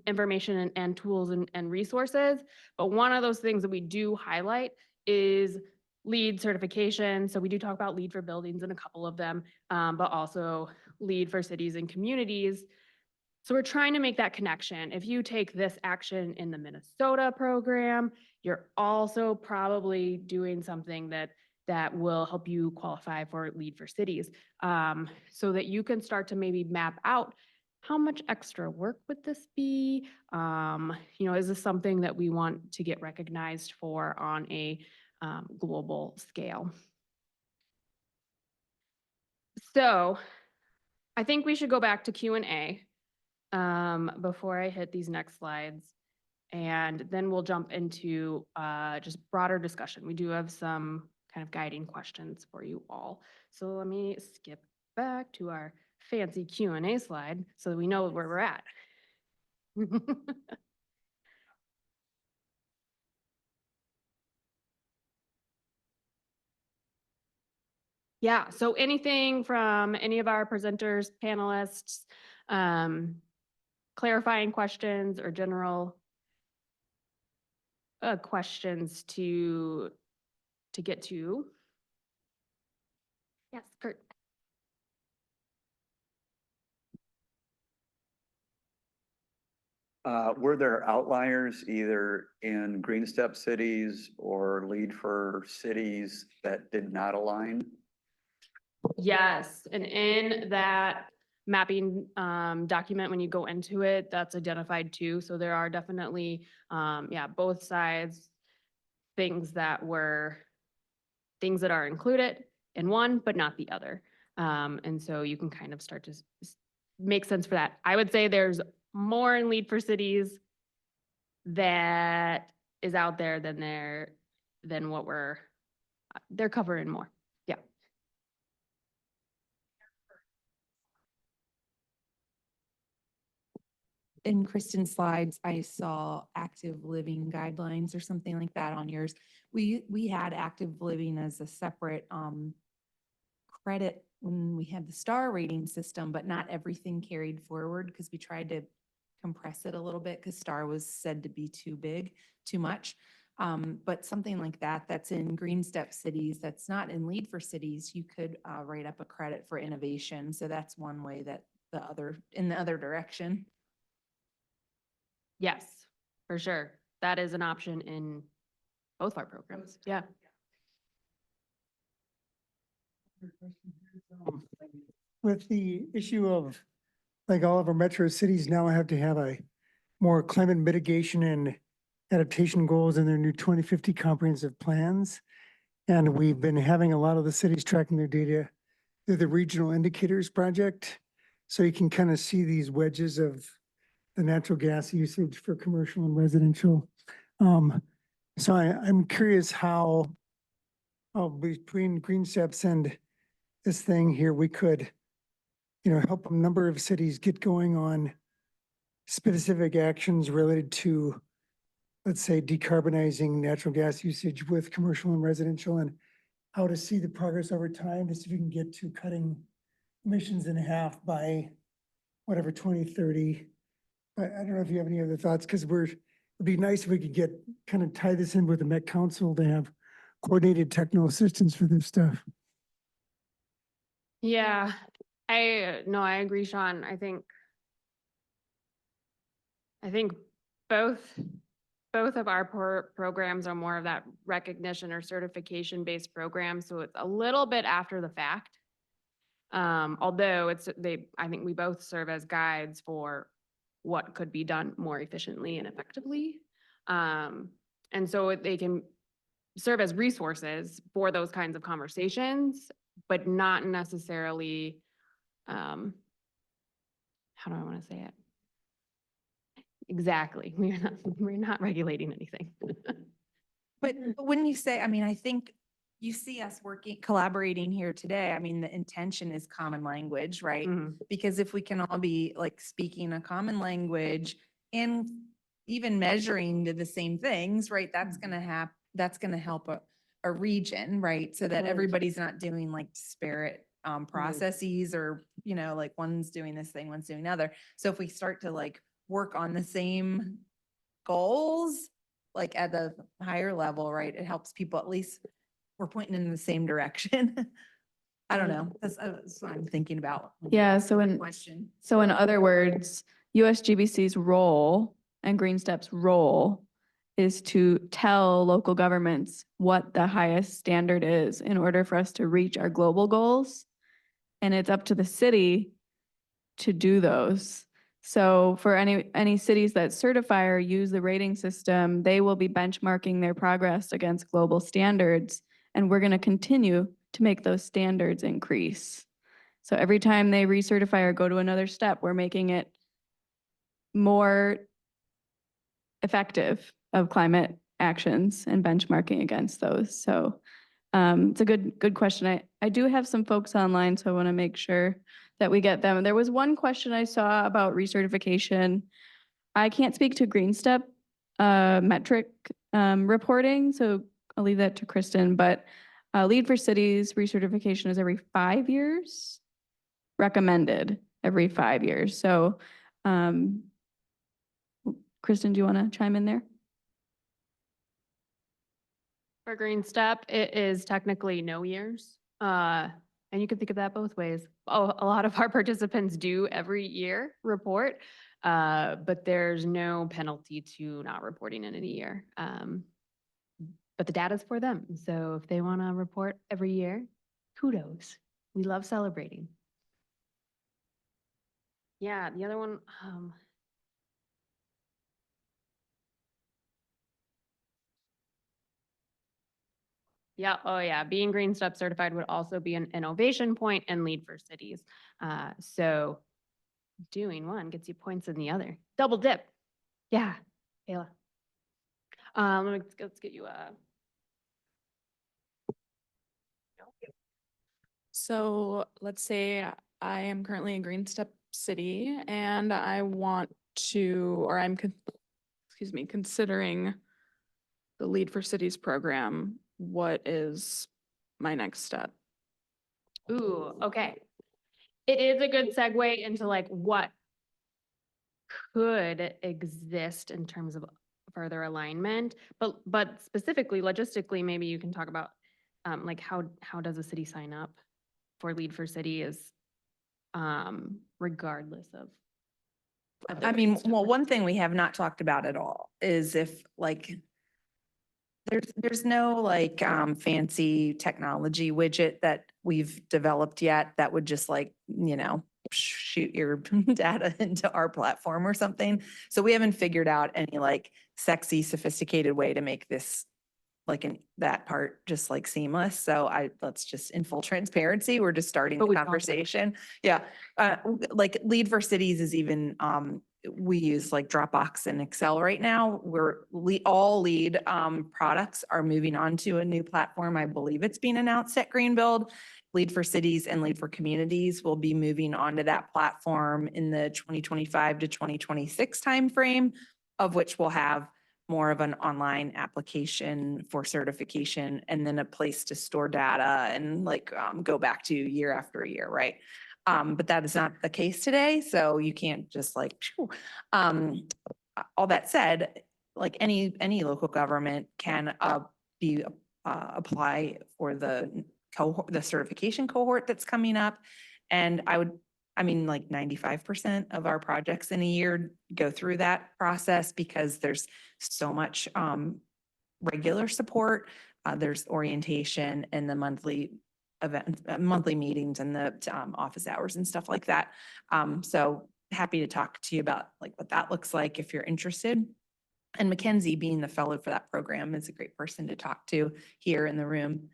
information and tools and resources. But one of those things that we do highlight is LEED certification. So we do talk about LEED for buildings and a couple of them, but also LEED for cities and communities. So we're trying to make that connection. If you take this action in the Minnesota program, you're also probably doing something that will help you qualify for LEED for Cities, so that you can start to maybe map out how much extra work would this be? Is this something that we want to get recognized for on a global scale? So I think we should go back to Q&A before I hit these next slides. And then we'll jump into just broader discussion. We do have some kind of guiding questions for you all. So let me skip back to our fancy Q&A slide so that we know where we're at. Yeah, so anything from any of our presenters, panelists, clarifying questions or general questions to get to. Yes, Kurt. Were there outliers either in GreenStep cities or LEED for cities that did not align? Yes, and in that mapping document, when you go into it, that's identified too. So there are definitely, both sides, things that are included in one, but not the other. And so you can kind of start to make sense for that. I would say there's more in LEED for Cities that is out there than what they're covering more. Yeah. In Kristen's slides, I saw active living guidelines or something like that on yours. We had active living as a separate credit when we had the star rating system, but not everything carried forward because we tried to compress it a little bit because star was said to be too big, too much. But something like that, that's in GreenStep cities, that's not in LEED for cities, you could write up a credit for innovation. So that's one way that in the other direction. Yes, for sure. That is an option in both our programs. Yeah. With the issue of, like, all of our metro cities now have to have a more climate mitigation and adaptation goals in their new 2050 comprehensive plans. And we've been having a lot of the cities tracking their data through the Regional Indicators Project. So you can kind of see these wedges of the natural gas usage for commercial and residential. So I'm curious how between GreenSteps and this thing here, we could, help a number of cities get going on specific actions related to, let's say, decarbonizing natural gas usage with commercial and residential, and how to see the progress over time to see if we can get to cutting emissions in half by whatever, 2030. I don't know if you have any other thoughts, because it'd be nice if we could kind of tie this in with the Met Council to have coordinated technical assistance for this stuff. Yeah, I agree, Sean. I think both of our programs are more of that recognition or certification based program. So it's a little bit after the fact. Although I think we both serve as guides for what could be done more efficiently and effectively. And so they can serve as resources for those kinds of conversations, but not necessarily, how do I want to say it? Exactly. We're not regulating anything. But when you say, I mean, I think you see us collaborating here today. I mean, the intention is common language, right? Mhm. Because if we can all be like speaking a common language and even measuring to the same things, right? That's gonna help a region, right? So that Right. everybody's not doing like disparate processes, or, like one's doing this thing, one's doing another. So if we start to like work on the same goals, like at the higher level, right? It helps people, at least we're pointing in the same direction. I don't know. That's what I'm thinking about. Yeah, so Question. in other words, USGBC's role and GreenStep's role is to tell local governments what the highest standard is in order for us to reach our global goals. And it's up to the city to do those. So for any cities that certify or use the rating system, they will be benchmarking their progress against global standards. And we're going to continue to make those standards increase. So every time they recertify or go to another step, we're making it more effective of climate actions and benchmarking against those. So it's a good question. I do have some folks online, so I want to make sure that we get them. There was one question I saw about recertification. I can't speak to GreenStep metric reporting, so I'll leave that to Kristen, but LEED for Cities recertification is every 5 years, recommended every 5 years. So Kristen, do you want to chime in there? For GreenStep, it is technically no years. And you can think of that both ways. Oh, a lot of our participants do every year report, but there's no penalty to not reporting in any year. But the data's for them. So if they want to report every year, kudos. We love celebrating. Yeah, the other one, yeah, oh yeah, being GreenStep certified would also be an innovation point and LEED for Cities. So doing one gets you points in the other. Double dip. Yeah, Kayla. Let's get you a. So let's say I am currently in GreenStep City and I want to, or I'm, considering the LEED for Cities program. What is my next step? Ooh, okay. It is a good segue into like what could exist in terms of further alignment, but specifically logistically, maybe you can talk about like how does a city sign up for LEED for City is regardless of. the I mean, GreenStep well, one thing we have not talked about at all is if like, there's no like fancy technology widget that we've developed yet that would just like, shoot your data into our platform or something. So we haven't figured out any like sexy, sophisticated way to make this like that part just like seamless. So let's just, in full transparency, we're just starting But the we don't. conversation. Yeah. Like LEED for Cities is even we use like Dropbox and Excel right now. All LEED products are moving on to a new platform. I believe it's being announced at Greenbuild. LEED for Cities and LEED for Communities will be moving onto that platform in the 2025 to 2026 timeframe, of which we'll have more of an online application for certification and then a place to store data and like go back to year after year, right? But that is not the case today, so you can't just like, phew. All that said, like any local government can apply for the cohort, the certification cohort that's coming up. And I mean, like 95% of our projects in a year go through that process because there's so much regular support. There's orientation and the monthly monthly meetings and the office hours and stuff like that. So happy to talk to you about like what that looks like if you're interested. And Mackenzie, being the fellow for that program, is a great person to talk to here in the room.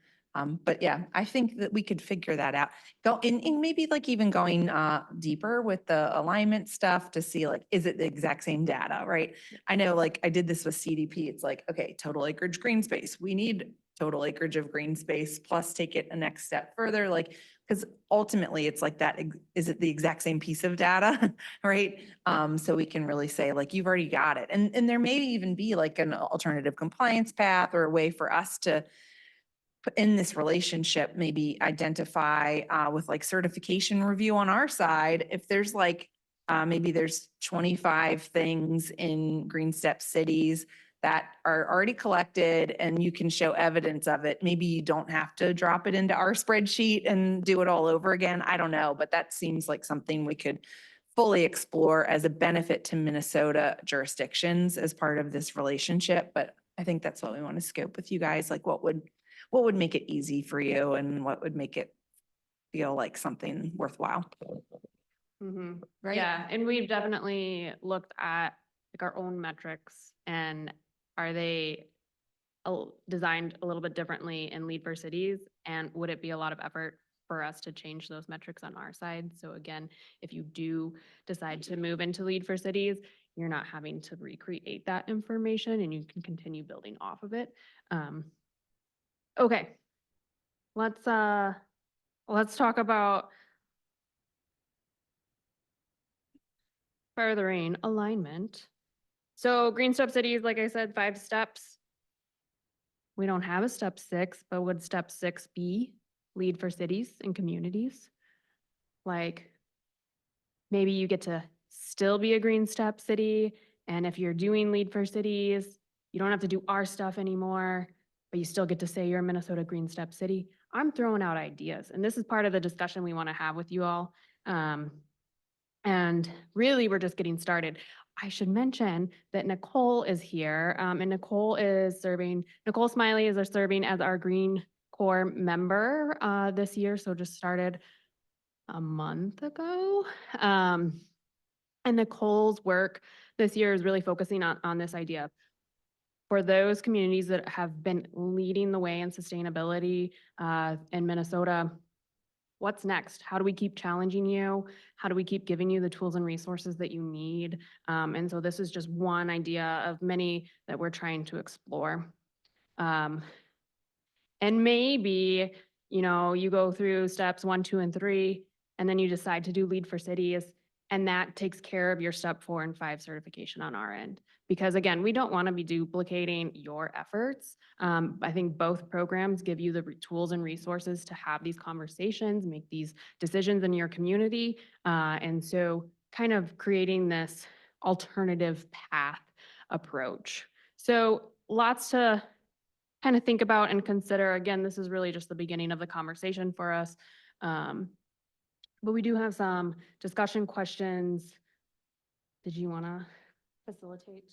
But yeah, I think that we could figure that out. Go in maybe like even going deeper with the alignment stuff to see like, is it the exact same data, right? I know like I did this with CDP. It's like, okay, total acreage green space. We need total acreage of green space plus take it a next step further. Like, because ultimately it's like that, is it the exact same piece of data, right? So we can really say like, you've already got it. And there may even be like an alternative compliance path or a way for us to in this relationship, maybe identify with like certification review on our side, if there's like, maybe there's 25 things in GreenStep cities that are already collected and you can show evidence of it. Maybe you don't have to drop it into our spreadsheet and do it all over again. I don't know, but that seems like something we could fully explore as a benefit to Minnesota jurisdictions as part of this relationship. But I think that's what we want to scope with you guys, like what would make it easy for you and what would make it feel like something worthwhile. Right? Yeah, and we've definitely looked at like our own metrics and are they designed a little bit differently in LEED for Cities? And would it be a lot of effort for us to change those metrics on our side? So again, if you do decide to move into LEED for Cities, you're not having to recreate that information and you can continue building off of it. Okay, let's talk about furthering alignment. So GreenStep Cities, like I said, 5 steps. We don't have a step 6, but would step 6 be LEED for cities and communities? Like maybe you get to still be a GreenStep city, and if you're doing LEED for cities, you don't have to do our stuff anymore, but you still get to say you're a Minnesota GreenStep city. I'm throwing out ideas, and this is part of the discussion we want to have with you all. And really, we're just getting started. I should mention that Nicole is here, and Nicole Smiley is serving as our Green Corps member this year, so just started a month ago. And Nicole's work this year is really focusing on this idea. For those communities that have been leading the way in sustainability in Minnesota, what's next? How do we keep challenging you? How do we keep giving you the tools and resources that you need? And so this is just one idea of many that we're trying to explore. And maybe, you know, you go through steps 1, 2, and 3, and then you decide to do LEED for cities, and that takes care of your step 4 and 5 certification on our end. Because again, we don't want to be duplicating your efforts. I think both programs give you the tools and resources to have these conversations, make these decisions in your community. And so kind of creating this alternative path approach. So lots to kind of think about and consider. Again, this is really just the beginning of the conversation for us. But we do have some discussion questions. Did you want to facilitate?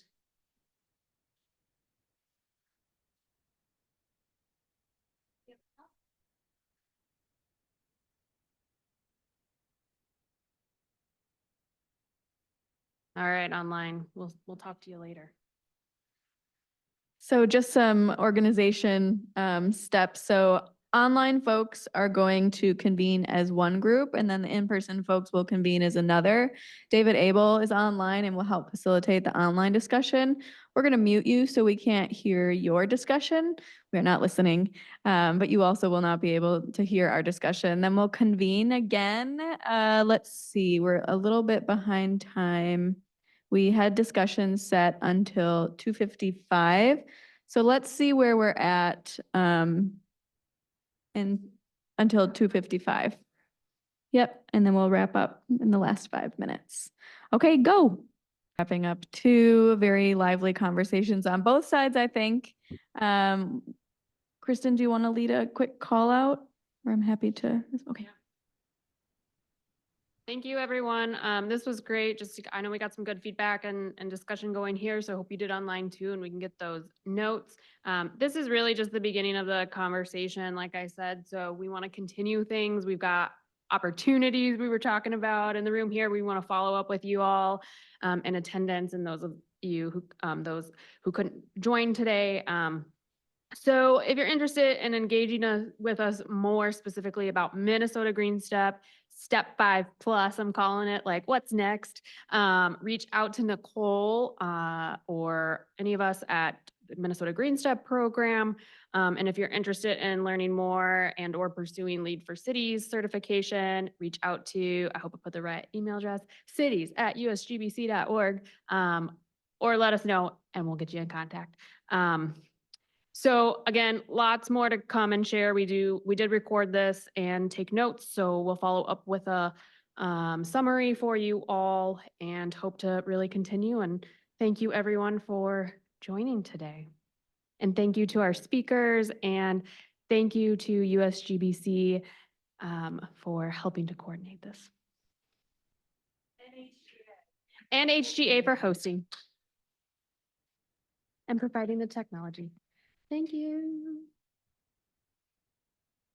All right, online. We'll talk to you later. So just some organization steps. So online folks are going to convene as one group, and then the in-person folks will convene as another. David Abel is online and will help facilitate the online discussion. We're going to mute you so we can't hear your discussion. We're not listening, but you also will not be able to hear our discussion. Then we'll convene again. Let's see, we're a little bit behind time. We had discussions set until 2:55. So let's see where we're at and until 2:55. Yep, and then we'll wrap up in the last 5 minutes. Okay, go. Wrapping up 2 very lively conversations on both sides, I think. Kristen, do you want to lead a quick call out? Or I'm happy to, okay. Thank you, everyone. This was great. I know we got some good feedback and discussion going here, so I hope you did online too, and we can get those notes. This is really just the beginning of the conversation, like I said, so we want to continue things. We've got opportunities we were talking about in the room here. We want to follow up with you all in attendance and those of you who couldn't join today. So if you're interested in engaging with us more specifically about Minnesota Green Step, Step 5+, I'm calling it, like what's next, reach out to Nicole or any of us at the Minnesota Green Step program. And if you're interested in learning more and or pursuing LEED for Cities certification, reach out to, I hope I put the right email address, cities@usgbc.org, or let us know and we'll get you in contact. So again, lots more to come and share. We did record this and take notes, so we'll follow up with a summary for you all and hope to really continue. And thank you everyone for joining today. And thank you to our speakers and thank you to USGBC for helping to coordinate this. And HGA for hosting and providing the technology. Thank you.